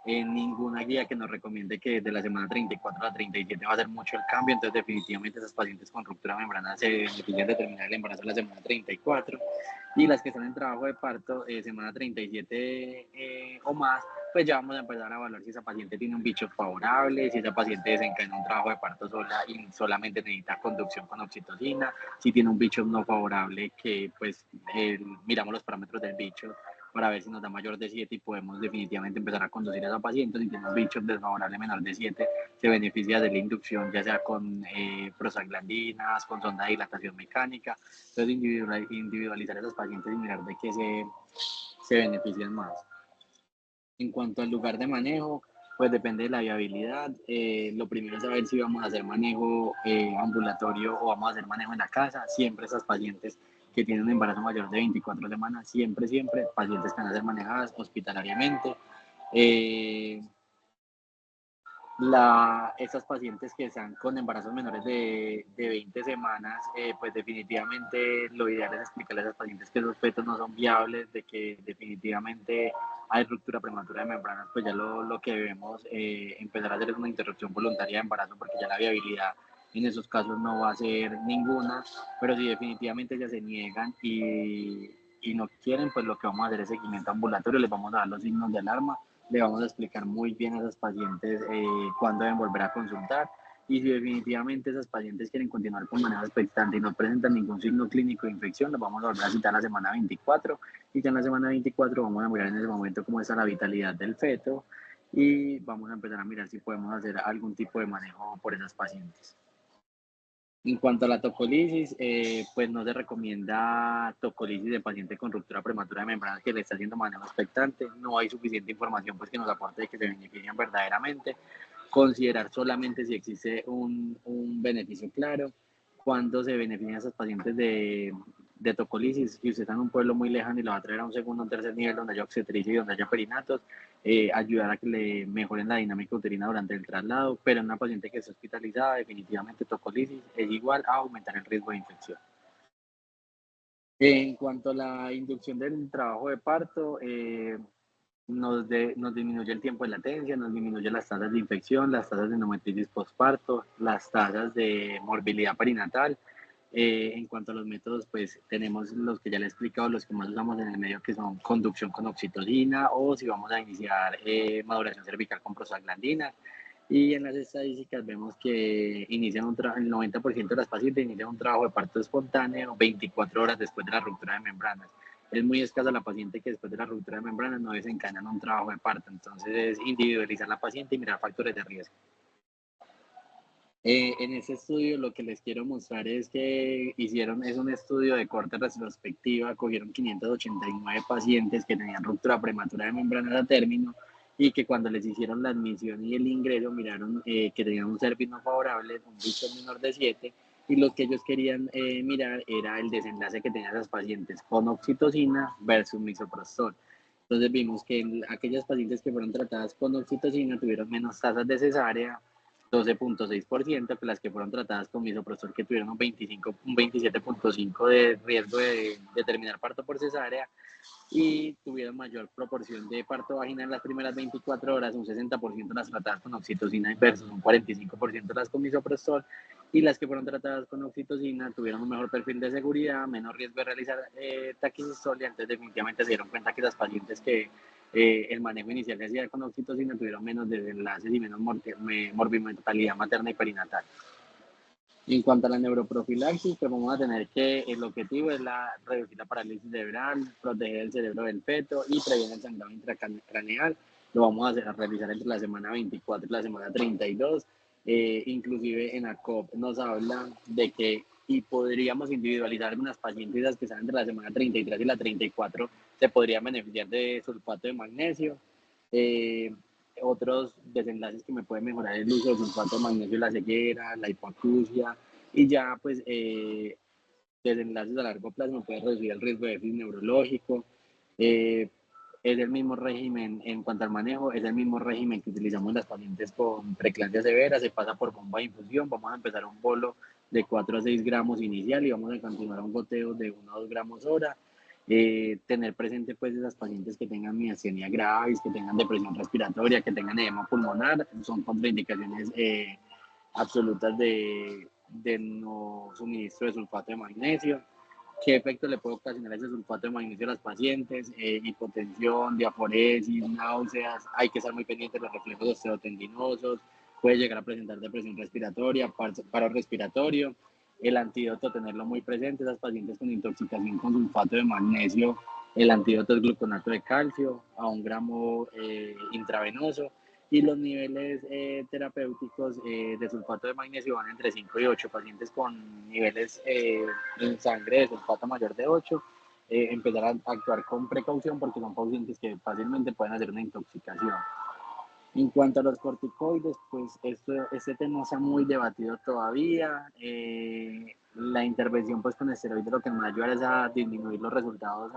en ninguna guía que nos recomiende que de la semana 34 a la 37 va a ser mucho el cambio, entonces definitivamente esas pacientes con ruptura membrana se benefician de terminar el embarazo en la semana 34, y las que están en trabajo de parto, semana 37 o más, pues ya vamos a empezar a evaluar si esa paciente tiene un bicho favorable, si esa paciente desencadena un trabajo de parto sola y solamente necesita conducción con oxitocina, si tiene un bicho no favorable que pues miramos los parámetros del bicho para ver si nos da mayor de 7 y podemos definitivamente empezar a conducir a esa paciente. Si tiene un bicho desfavorable menor de 7, se beneficia de la inducción, ya sea con prostaglandinas, con sonda de dilatación mecánica. Entonces, individualizar a esos pacientes y mirar de qué se benefician más. En cuanto al lugar de manejo, pues depende de la viabilidad. Lo primero es saber si vamos a hacer manejo ambulatorio o vamos a hacer manejo en la casa. Siempre esas pacientes que tienen un embarazo mayor de 24 semanas, siempre, siempre, pacientes que van a ser manejadas hospitalariamente. Eh, Esas pacientes que están con embarazos menores de 20 semanas, pues definitivamente lo ideal es explicarles a esas pacientes que esos fetos no son viables, de que definitivamente hay ruptura prematura de membranas, pues ya lo que debemos empezar a hacer es una interrupción voluntaria de embarazo, porque ya la viabilidad en esos casos no va a ser ninguna, pero si definitivamente ya se niegan y no quieren, pues lo que vamos a hacer es seguimiento ambulatorio, les vamos a dar los signos de alarma, le vamos a explicar muy bien a esas pacientes cuándo deben volver a consultar y si definitivamente esas pacientes quieren continuar con manejo expectante y no presentan ningún signo clínico de infección, los vamos a volver a citar la semana 24 y ya en la semana 24 vamos a mirar en ese momento cómo está la vitalidad del feto y vamos a empezar a mirar si podemos hacer algún tipo de manejo por esas pacientes. En cuanto a la tocolisis, pues no se recomienda tocolisis de paciente con ruptura prematura de membranas que le está haciendo manejo expectante. No hay suficiente información pues, que nos aporte de que se benefician verdaderamente. Considerar solamente si existe un beneficio claro. Cuando se benefician esas pacientes de tocolisis, si usted está en un pueblo muy lejano y lo va a traer a un segundo o un tercer nivel donde haya obstetricia y donde haya perinatos, ayudar a que le mejoren la dinámica uterina durante el traslado, pero en una paciente que está hospitalizada, definitivamente tocolisis es igual a aumentar el riesgo de infección. En cuanto a la inducción del trabajo de parto, nos disminuye el tiempo de latencia, nos disminuye las tasas de infección, las tasas de endometriosis postparto, las tasas de morbilidad perinatal. En cuanto a los métodos, pues tenemos los que ya le he explicado, los que más usamos en el medio, que son conducción con oxitocina o si vamos a iniciar maduración cervical con prostaglandina. Y en las estadísticas vemos que el 90% de las pacientes inician un trabajo de parto espontáneo 24 horas después de la ruptura de membranas. Es muy escasa la paciente que después de la ruptura de membranas no desencadenan un trabajo de parto. Entonces es individualizar la paciente y mirar factores de riesgo. En ese estudio lo que les quiero mostrar es que es un estudio de corte retrospectiva, cogieron 589 pacientes que tenían ruptura prematura de membranas a término y que cuando les hicieron la admisión y el ingreso miraron que tenían un CERVIS no favorable, un Vichos menor de 7 y lo que ellos querían mirar era el desenlace que tenían las pacientes con oxitocina versus misoprostol. Entonces vimos que aquellas pacientes que fueron tratadas con oxitocina tuvieron menos tasas de cesárea, 12.6%, que las que fueron tratadas con misoprostol que tuvieron un 27.5% de riesgo de terminar parto por cesárea y tuvieron mayor proporción de parto vaginal en las primeras 24 horas, un 60% las tratadas con oxitocina versus un 45% las con misoprostol, y las que fueron tratadas con oxitocina tuvieron un mejor perfil de seguridad, menos riesgo de realizar taquicistolia, entonces definitivamente se dieron cuenta que las pacientes que el manejo inicial que hacía con oxitocina tuvieron menos desenlaces y menos mortalidad materna y perinatal. En cuanto a la neuroprofilaxis, pues vamos a tener que el objetivo es reducir la parálisis cerebral, proteger el cerebro del feto y prevenir el sangrado intracraneal. Lo vamos a realizar entre la semana 24 y la semana 32. Inclusive en ACOP nos habla de que y podríamos individualizar unas pacientes que están entre la semana 33 y la 34 se podrían beneficiar de sulfato de magnesio. Eh, Otros desenlaces que me pueden mejorar el uso de sulfato de magnesio, la ceguera, la hipoacusia y ya pues desenlaces a largo plazo me puede reducir el riesgo de déficit neurológico. Eh, es el mismo régimen en cuanto al manejo, es el mismo régimen que utilizamos en las pacientes con preeclampsia severa, se pasa por bomba de infusión, vamos a empezar un bolo de 4 a 6 gramos inicial y vamos a continuar un goteo de 1 a 2 gramos hora. Tener presente pues esas pacientes que tengan miastenia gravis, que tengan depresión respiratoria, que tengan edema pulmonar, son contraindicaciones absolutas de no suministro de sulfato de magnesio. ¿Qué efecto le puede ocasionar ese sulfato de magnesio a las pacientes? Hipotensión, diaforesis, náuseas, hay que estar muy pendientes de los reflejos osteotendinosos, puede llegar a presentar depresión respiratoria, paro respiratorio, el antídoto tenerlo muy presente, esas pacientes con intoxicación con sulfato de magnesio, el antídoto es gluconato de calcio a 1 gramo intravenoso y los niveles terapéuticos de sulfato de magnesio van entre 5 y 8 pacientes con niveles en sangre de sulfato mayor de 8, empezar a actuar con precaución porque son pacientes que fácilmente pueden hacer una intoxicación. En cuanto a los corticoides, pues este tema está muy debatido todavía. La intervención pues con esteroides lo que nos va a ayudar es a disminuir los resultados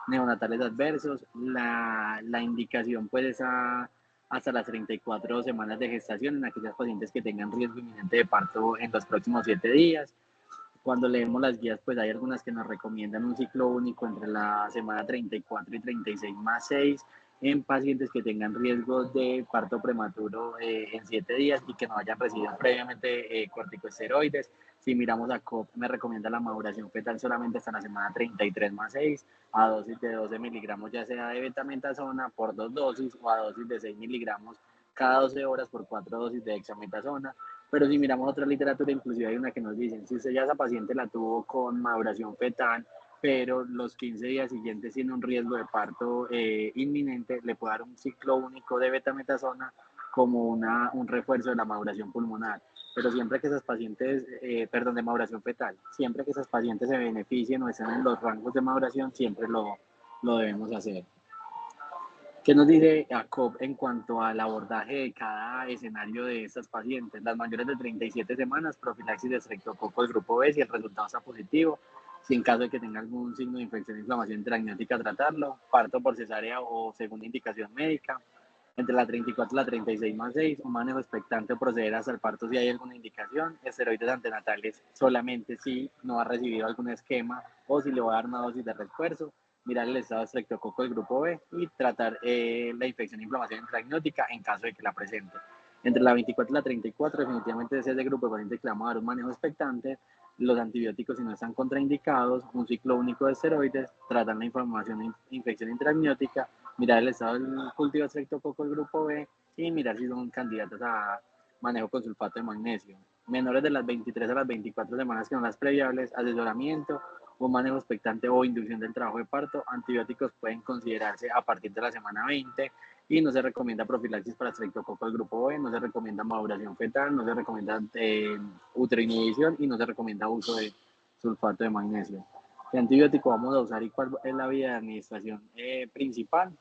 neonatales adversos. La indicación pues es hasta las 34 semanas de gestación en aquellas pacientes que tengan riesgo inminente de parto en los próximos 7 días. Cuando leemos las guías, pues hay algunas que nos recomiendan un ciclo único entre la semana 34 y 36 más 6 en pacientes que tengan riesgo de parto prematuro en 7 días y que no hayan recibido previamente corticosteroides. Si miramos a COP, me recomienda la maduración fetal solamente hasta la semana 33 más 6 a dosis de 12 miligramos, ya sea de betametasona por 2 dosis o a dosis de 6 miligramos cada 12 horas por 4 dosis de dexametasona. Pero si miramos otra literatura, inclusive hay una que nos dice, si usted ya esa paciente la tuvo con maduración fetal, pero los 15 días siguientes tiene un riesgo de parto inminente, le puede dar un ciclo único de betametasona como un refuerzo de la maduración pulmonar. Pero siempre que esas pacientes, perdón, de maduración fetal, siempre que esas pacientes se beneficien o estén en los rangos de maduración, siempre lo debemos hacer. ¿Qué nos dice ACOP en cuanto al abordaje de cada escenario de estas pacientes? Las mayores de 37 semanas, profilaxis de estreptococcus grupo B, si el resultado está positivo, si en caso de que tenga algún signo de infección e inflamación intraamniótica, tratarlo, parto por cesárea o segunda indicación médica, entre la 34 y la 36 más 6, un manejo expectante o proceder hasta el parto si hay alguna indicación, esteroides antenatales solamente si no ha recibido algún esquema o si le va a dar una dosis de refuerzo, mirar el estado de estreptococo del grupo B y tratar la infección e inflamación intraamniótica en caso de que la presente. Entre la 24 y la 34, definitivamente ese es el grupo de pacientes que le vamos a dar un manejo expectante. Los antibióticos, si no están contraindicados, un ciclo único de esteroides, tratan la inflamación e infección intraamniótica, mirar el estado del cultivo de estreptococo del grupo B y mirar si son candidatos a manejo con sulfato de magnesio. Menores de las 23 a las 24 semanas que son las previables, asesoramiento, un manejo expectante o inducción del trabajo de parto. Antibióticos pueden considerarse a partir de la semana 20 y no se recomienda profilaxis para estreptococo del grupo B, no se recomienda maduración fetal, no se recomienda uteroinhibición y no se recomienda uso de sulfato de magnesio. ¿Qué antibiótico vamos a usar y cuál es la vía de administración principal?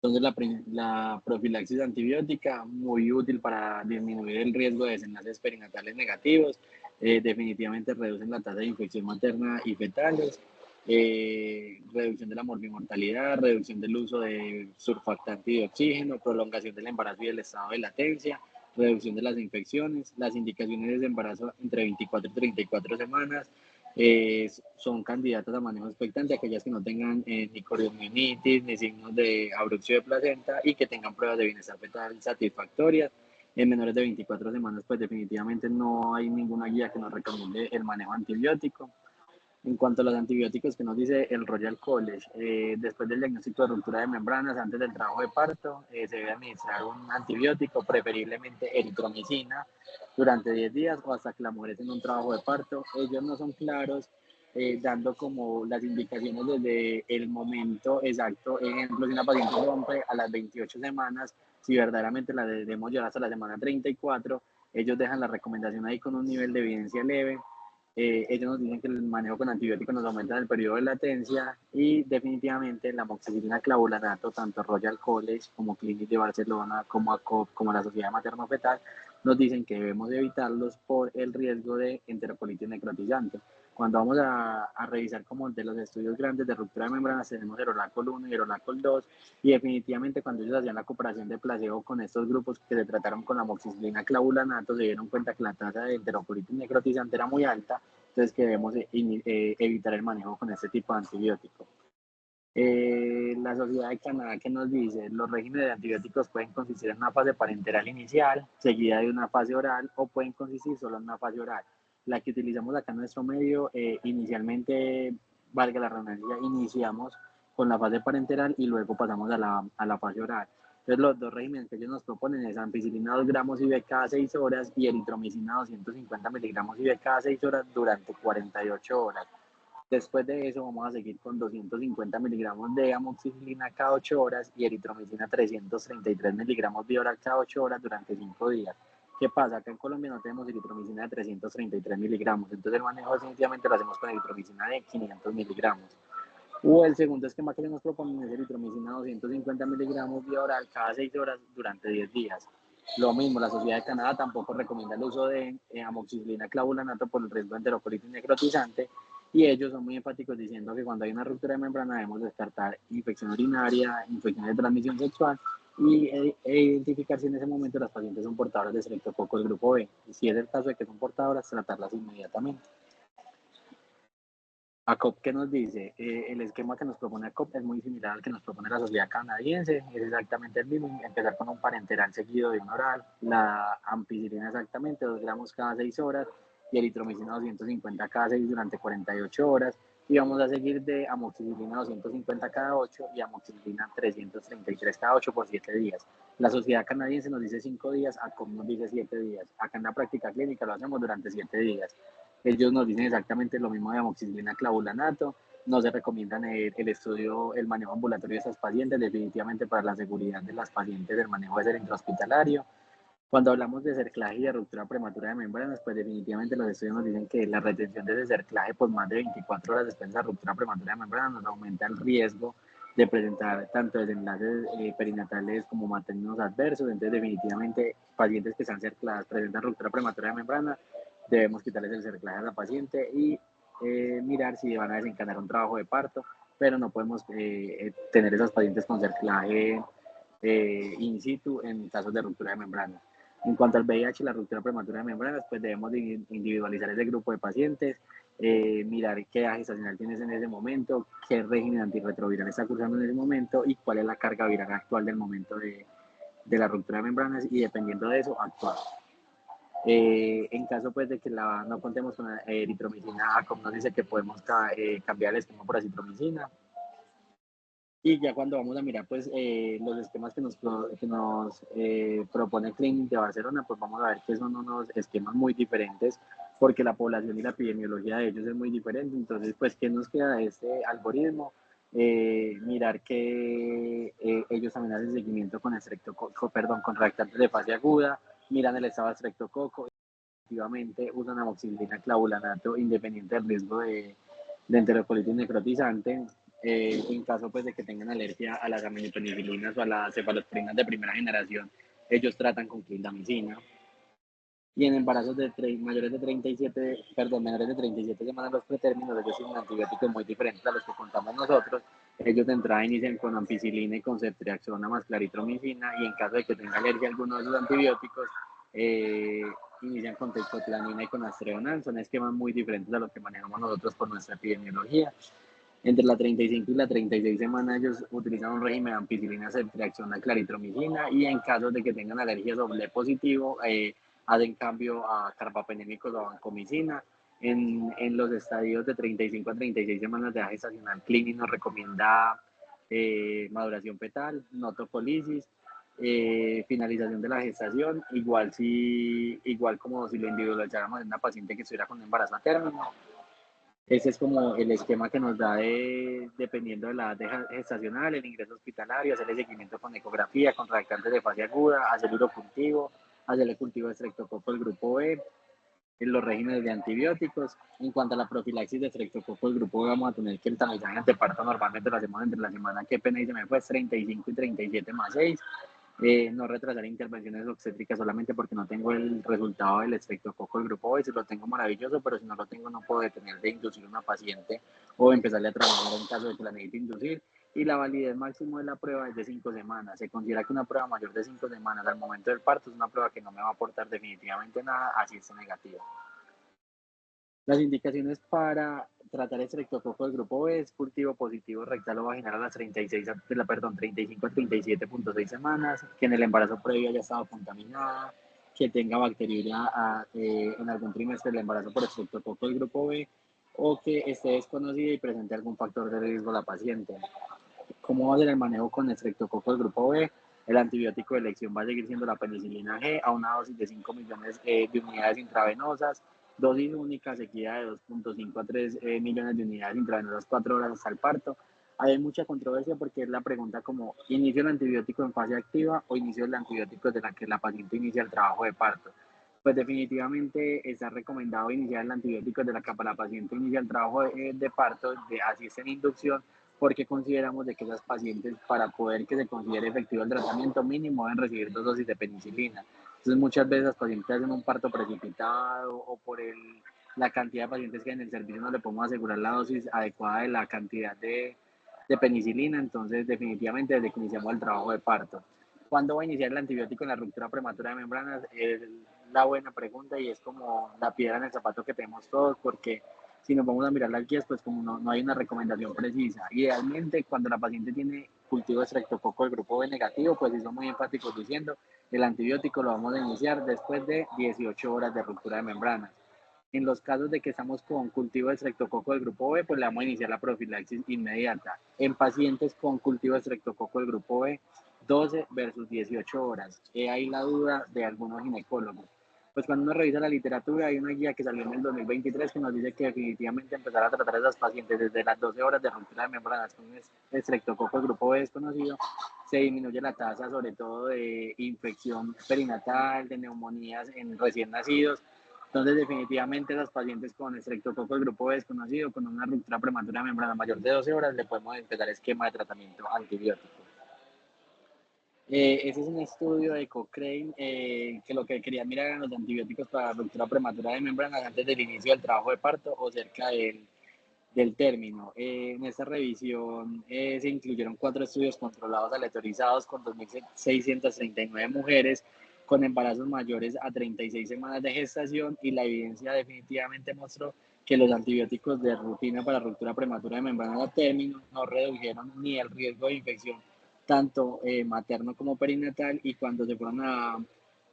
Entonces, la profilaxis antibiótica, muy útil para disminuir el riesgo de desenlaces perinatales negativos, definitivamente reducen la tasa de infección materna y fetales, reducción de la morbimortalidad, reducción del uso de surfactante y de oxígeno, prolongación del embarazo y del estado de latencia, reducción de las infecciones, las indicaciones de embarazo entre 24 y 34 semanas, son candidatas a manejo expectante, aquellas que no tengan ni corionitis, ni signos de abrupción de placenta y que tengan pruebas de bienestar fetal satisfactorias. En menores de 24 semanas, pues definitivamente no hay ninguna guía que nos recomiende el manejo antibiótico. En cuanto a los antibióticos que nos dice el Royal College, después del diagnóstico de ruptura de membranas, antes del trabajo de parto, se debe administrar un antibiótico, preferiblemente eritromicina, durante 10 días o hasta que la mujer esté en un trabajo de parto. Ellos no son claros, dando como las indicaciones desde el momento exacto. Ejemplo, si una paciente rompe a las 28 semanas, si verdaderamente la debemos llevar hasta la semana 34, ellos dejan la recomendación ahí con un nivel de evidencia leve. Ellos nos dicen que el manejo con antibióticos nos aumenta el periodo de latencia y definitivamente la amoxicilina clavulanato, tanto Royal College como Clinic de Barcelona, como ACOP, como la Sociedad Materno-Fetal, nos dicen que debemos evitarlos por el riesgo de enterocolitis necrotizante. Cuando vamos a revisar como de los estudios grandes de ruptura de membranas, tenemos el Oracol 1 y el Oracol 2, y definitivamente cuando ellos hacían la comparación de placebo con estos grupos que se trataron con la amoxicilina clavulanato, se dieron cuenta que la tasa de enterocolitis necrotizante era muy alta, entonces que debemos evitar el manejo con este tipo de antibiótico. La Sociedad de Canadá que nos dice, los regímenes de antibióticos pueden consistir en una fase parenteral inicial, seguida de una fase oral, o pueden consistir solo en una fase oral. La que utilizamos acá en nuestro medio, inicialmente, valga la redundancia, iniciamos con la fase parenteral y luego pasamos a la fase oral. Entonces, los dos regímenes que ellos nos proponen es ampicilina 2 gramos IV cada 6 horas y eritromicina 250 miligramos IV cada 6 horas durante 48 horas. Después de eso vamos a seguir con 250 miligramos de amoxicilina cada 8 horas y eritromicina 333 miligramos de oral cada 8 horas durante 5 días. ¿Qué pasa? Acá en Colombia no tenemos eritromicina de 333 miligramos, entonces el manejo definitivamente lo hacemos con eritromicina de 500 miligramos. O el segundo esquema que se nos propone es eritromicina 250 miligramos vía oral cada 6 horas durante 10 días. Lo mismo, la Sociedad de Canadá tampoco recomienda el uso de amoxicilina clavulanato por el riesgo de enterocolitis necrotizante, y ellos son muy enfáticos diciendo que cuando hay una ruptura de membrana debemos descartar infección urinaria, infección de transmisión sexual y identificar si en ese momento las pacientes son portadoras de Streptococcus grupo B. Y si es el caso de que son portadoras, tratarlas inmediatamente. ACOP, ¿qué nos dice? El esquema que nos propone ACOP es muy similar al que nos propone la sociedad canadiense, es exactamente el mismo, empezar con un parenteral seguido de un oral, la ampicilina exactamente 2 gramos cada 6 horas y eritromicina 250 cada 6 durante 48 horas, y vamos a seguir de amoxicilina 250 cada 8 y amoxicilina 333 cada 8 por 7 días. La sociedad canadiense nos dice 5 días, ACOP nos dice 7 días. Acá en la práctica clínica lo hacemos durante 7 días. Ellos nos dicen exactamente lo mismo de amoxicilina clavulanato. No se recomiendan el estudio, el manejo ambulatorio de estos pacientes, definitivamente para la seguridad de las pacientes el manejo debe ser intrahospitalario. Cuando hablamos de cerclaje y de ruptura prematura de membranas, pues definitivamente los estudios nos dicen que la retención de ese cerclaje por más de 24 horas después de la ruptura prematura de membranas nos aumenta el riesgo de presentar tanto desenlaces perinatales como maternos adversos. Entonces, definitivamente, pacientes que están cercladas presentan ruptura prematura de membrana, debemos quitarles el cerclaje a la paciente y mirar si van a desencadenar un trabajo de parto, pero no podemos tener esas pacientes con cerclaje in situ en casos de ruptura de membranas. En cuanto al VIH y la ruptura prematura de membranas, pues debemos de individualizar ese grupo de pacientes, mirar qué edad gestacional tienes en ese momento, qué régimen antirretroviral está cursando en ese momento y cuál es la carga viral actual del momento de la ruptura de membranas, y dependiendo de eso, actuar. En caso pues de que no contemos con eritromicina, como nos dice que podemos cambiar el esquema por acitromicina. Y ya cuando vamos a mirar pues los esquemas que nos propone Clinic de Barcelona, pues vamos a ver que son unos esquemas muy diferentes porque la población y la epidemiología de ellos es muy diferente. Entonces, pues, ¿qué nos queda de este algoritmo? Mirar que ellos también hacen seguimiento con perdón, con reactantes de fase aguda, miran el estado de estreptococo, efectivamente usan amoxicilina clavulanato independiente del riesgo de enterocolitis necrotizante. En caso pues de que tengan alergia a las aminopenibilinas o a las cefalosporinas de primera generación, ellos tratan con clindamicina. Y en embarazos mayores de 37, perdón, menores de 37 semanas los pretérminos, ellos tienen antibióticos muy diferentes a los que contamos nosotros. Ellos de entrada inician con ampicilina y con ceftriaxona más claritromicina, y en caso de que tenga alergia a alguno de esos antibióticos, eh, inician con teicoplanin y con astreonal. Son esquemas muy diferentes a los que manejamos nosotros por nuestra epidemiología. Entre la 35 y la 36 semanas ellos utilizan un régimen de ampicilina, ceftriaxona, claritromicina, y en caso de que tengan alergias o B positivo, hacen cambio a carbapenémicos o a vancomicina. En los estadios de 35 a 36 semanas de edad gestacional, Clinic nos recomienda maduración fetal, no tocolisis, finalización de la gestación, igual como si lo individualizáramos en una paciente que estuviera con un embarazo a término. Ese es como el esquema que nos da dependiendo de la edad gestacional, el ingreso hospitalario, hacerle seguimiento con ecografía, con reactantes de fase aguda, hacer urocultivo, hacerle cultivo de estreptococo del grupo B, en los regímenes de antibióticos. En cuanto a la profilaxis de estreptococo del grupo B, vamos a tener que el tamizaje de parto normalmente lo hacemos entre la semana, qué pena y se me fue, 35 y 37 más 6. No retrasar intervenciones obstétricas solamente porque no tengo el resultado del estreptococo del grupo B. Si lo tengo, maravilloso, pero si no lo tengo, no puedo detener de inducir a una paciente o empezarle a trabajar en caso de que la necesite inducir. Y la validez máximo de la prueba es de 5 semanas. Se considera que una prueba mayor de 5 semanas al momento del parto es una prueba que no me va a aportar definitivamente nada, así es negativa. Las indicaciones para tratar estreptococo del grupo B es cultivo positivo rectal o vaginal a las 35 a 37.6 semanas, que en el embarazo previo haya estado contaminada, que tenga bacteriuria en algún trimestre del embarazo por estreptococo del grupo B, o que esté desconocida y presente algún factor de riesgo a la paciente. ¿Cómo va a ser el manejo con estreptococo del grupo B? El antibiótico de elección va a seguir siendo la penicilina G a una dosis de 5 millones de unidades intravenosas, dosis única, sequía de 2.5 a 3 millones de unidades intravenosas 4 horas hasta el parto. Hay mucha controversia porque es la pregunta como, ¿inicio el antibiótico en fase activa o inicio el antibiótico de la que la paciente inicia el trabajo de parto? Pues definitivamente está recomendado iniciar el antibiótico de la que la paciente inicia el trabajo de parto, así es en inducción, porque consideramos de que esas pacientes, para poder que se considere efectivo el tratamiento mínimo, deben recibir 2 dosis de penicilina. Entonces muchas veces las pacientes hacen un parto precipitado o por la cantidad de pacientes que hay en el servicio no le podemos asegurar la dosis adecuada de la cantidad de penicilina, entonces definitivamente desde que iniciamos el trabajo de parto. ¿Cuándo va a iniciar el antibiótico en la ruptura prematura de membranas? Es la buena pregunta y es como la piedra en el zapato que tenemos todos, porque si nos vamos a mirar las guías, pues como no hay una recomendación precisa. Idealmente, cuando la paciente tiene cultivo de estreptococo del grupo B negativo, pues sí son muy enfáticos diciendo el antibiótico lo vamos a iniciar después de 18 horas de ruptura de membranas. En los casos de que estamos con cultivo de estreptococo del grupo B, pues le vamos a iniciar la profilaxis inmediata. En pacientes con cultivo de estreptococo del grupo B, 12 versus 18 horas. He ahí la duda de algunos ginecólogos. Pues cuando uno revisa la literatura, hay una guía que salió en el 2023 que nos dice que definitivamente empezar a tratar a esas pacientes desde las 12 horas de ruptura de membranas con un estreptococo del grupo B desconocido, se disminuye la tasa sobre todo de infección perinatal, de neumonías en recién nacidos. Entonces, definitivamente, las pacientes con estreptococo del grupo B desconocido, con una ruptura prematura de membrana mayor de 12 horas, le podemos empezar esquema de tratamiento antibiótico. Ese es un estudio de Cochrane que lo que quería mirar eran los antibióticos para ruptura prematura de membranas antes del inicio del trabajo de parto o cerca del término. En esta revisión se incluyeron 4 estudios controlados aleatorizados con 2.639 mujeres con embarazos mayores a 36 semanas de gestación y la evidencia definitivamente mostró que los antibióticos de rutina para ruptura prematura de membranas a término no redujeron ni el riesgo de infección tanto materno como perinatal y cuando se fueron a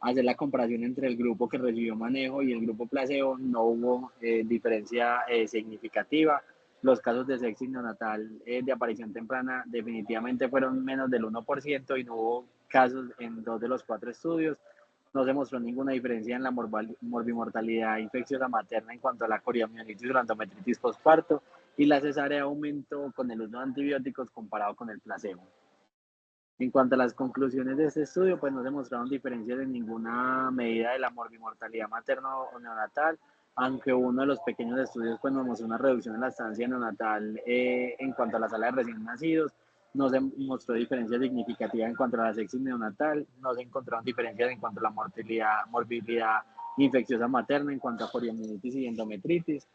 hacer la comparación entre el grupo que recibió manejo y el grupo placebo, no hubo diferencia significativa. Los casos de sepsis neonatal de aparición temprana definitivamente fueron menos del 1% y no hubo casos en 2 de los 4 estudios. No se mostró ninguna diferencia en la morbimortalidad infecciosa materna en cuanto a la coriomionitis o la endometritis postparto y la cesárea aumentó con el uso de antibióticos comparado con el placebo. En cuanto a las conclusiones de este estudio, pues no se mostraron diferencias en ninguna medida de la morbimortalidad materna o neonatal, aunque uno de los pequeños estudios pues, nos mostró una reducción en la estancia neonatal en cuanto a la sala de recién nacidos, no se mostró diferencia significativa en cuanto a la sepsis neonatal, no se encontraron diferencias en cuanto a la morbilidad infecciosa materna, en cuanto a poliomielitis y endometritis.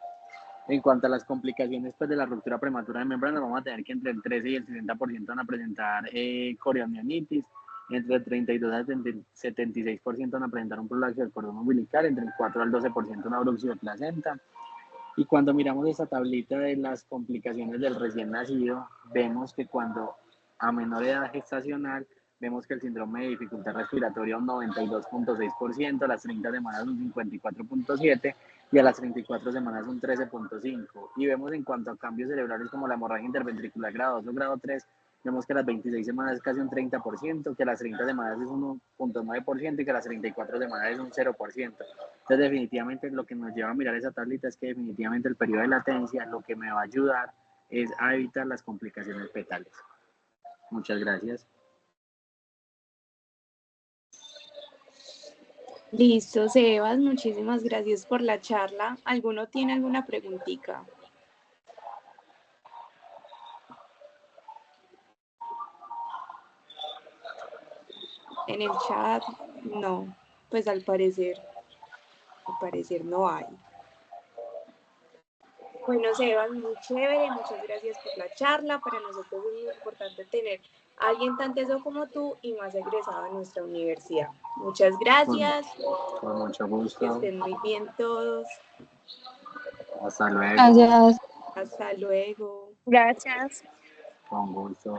En cuanto a las complicaciones pues, de la ruptura prematura de membrana, vamos a tener que entre el 13 y el 60% van a presentar coriomionitis, entre el 32 al 76% van a presentar un prolapso del cordón umbilical, entre el 4 al 12% una bruxismo de placenta. Y cuando miramos esta tablita de las complicaciones del recién nacido, vemos que cuando a menor edad gestacional, vemos que el síndrome de dificultad respiratoria un 92.6%, a las 30 semanas un 54.7% y a las 34 semanas un 13.5%. Y vemos en cuanto a cambios cerebrales como la hemorragia interventricular grado 2 o grado 3, vemos que a las 26 semanas es casi un 30%, que a las 30 semanas es un 1.9% y que a las 34 semanas es un 0%. Entonces, definitivamente lo que nos lleva a mirar esa tablita es que definitivamente el periodo de latencia lo que me va a ayudar es a evitar las complicaciones fetales. Muchas gracias. Listo, Sebas, muchísimas gracias por la charla. ¿Alguno tiene alguna preguntita? En el chat, no, pues al parecer no hay. Bueno, Sebas, muy chévere, muchas gracias por la charla. Para nosotros es muy importante tener a alguien tan teso como tú y más egresado en nuestra universidad. Muchas gracias. Con mucho gusto. Que estén muy bien todos. Hasta luego. Gracias. Hasta luego. Gracias. Con gusto.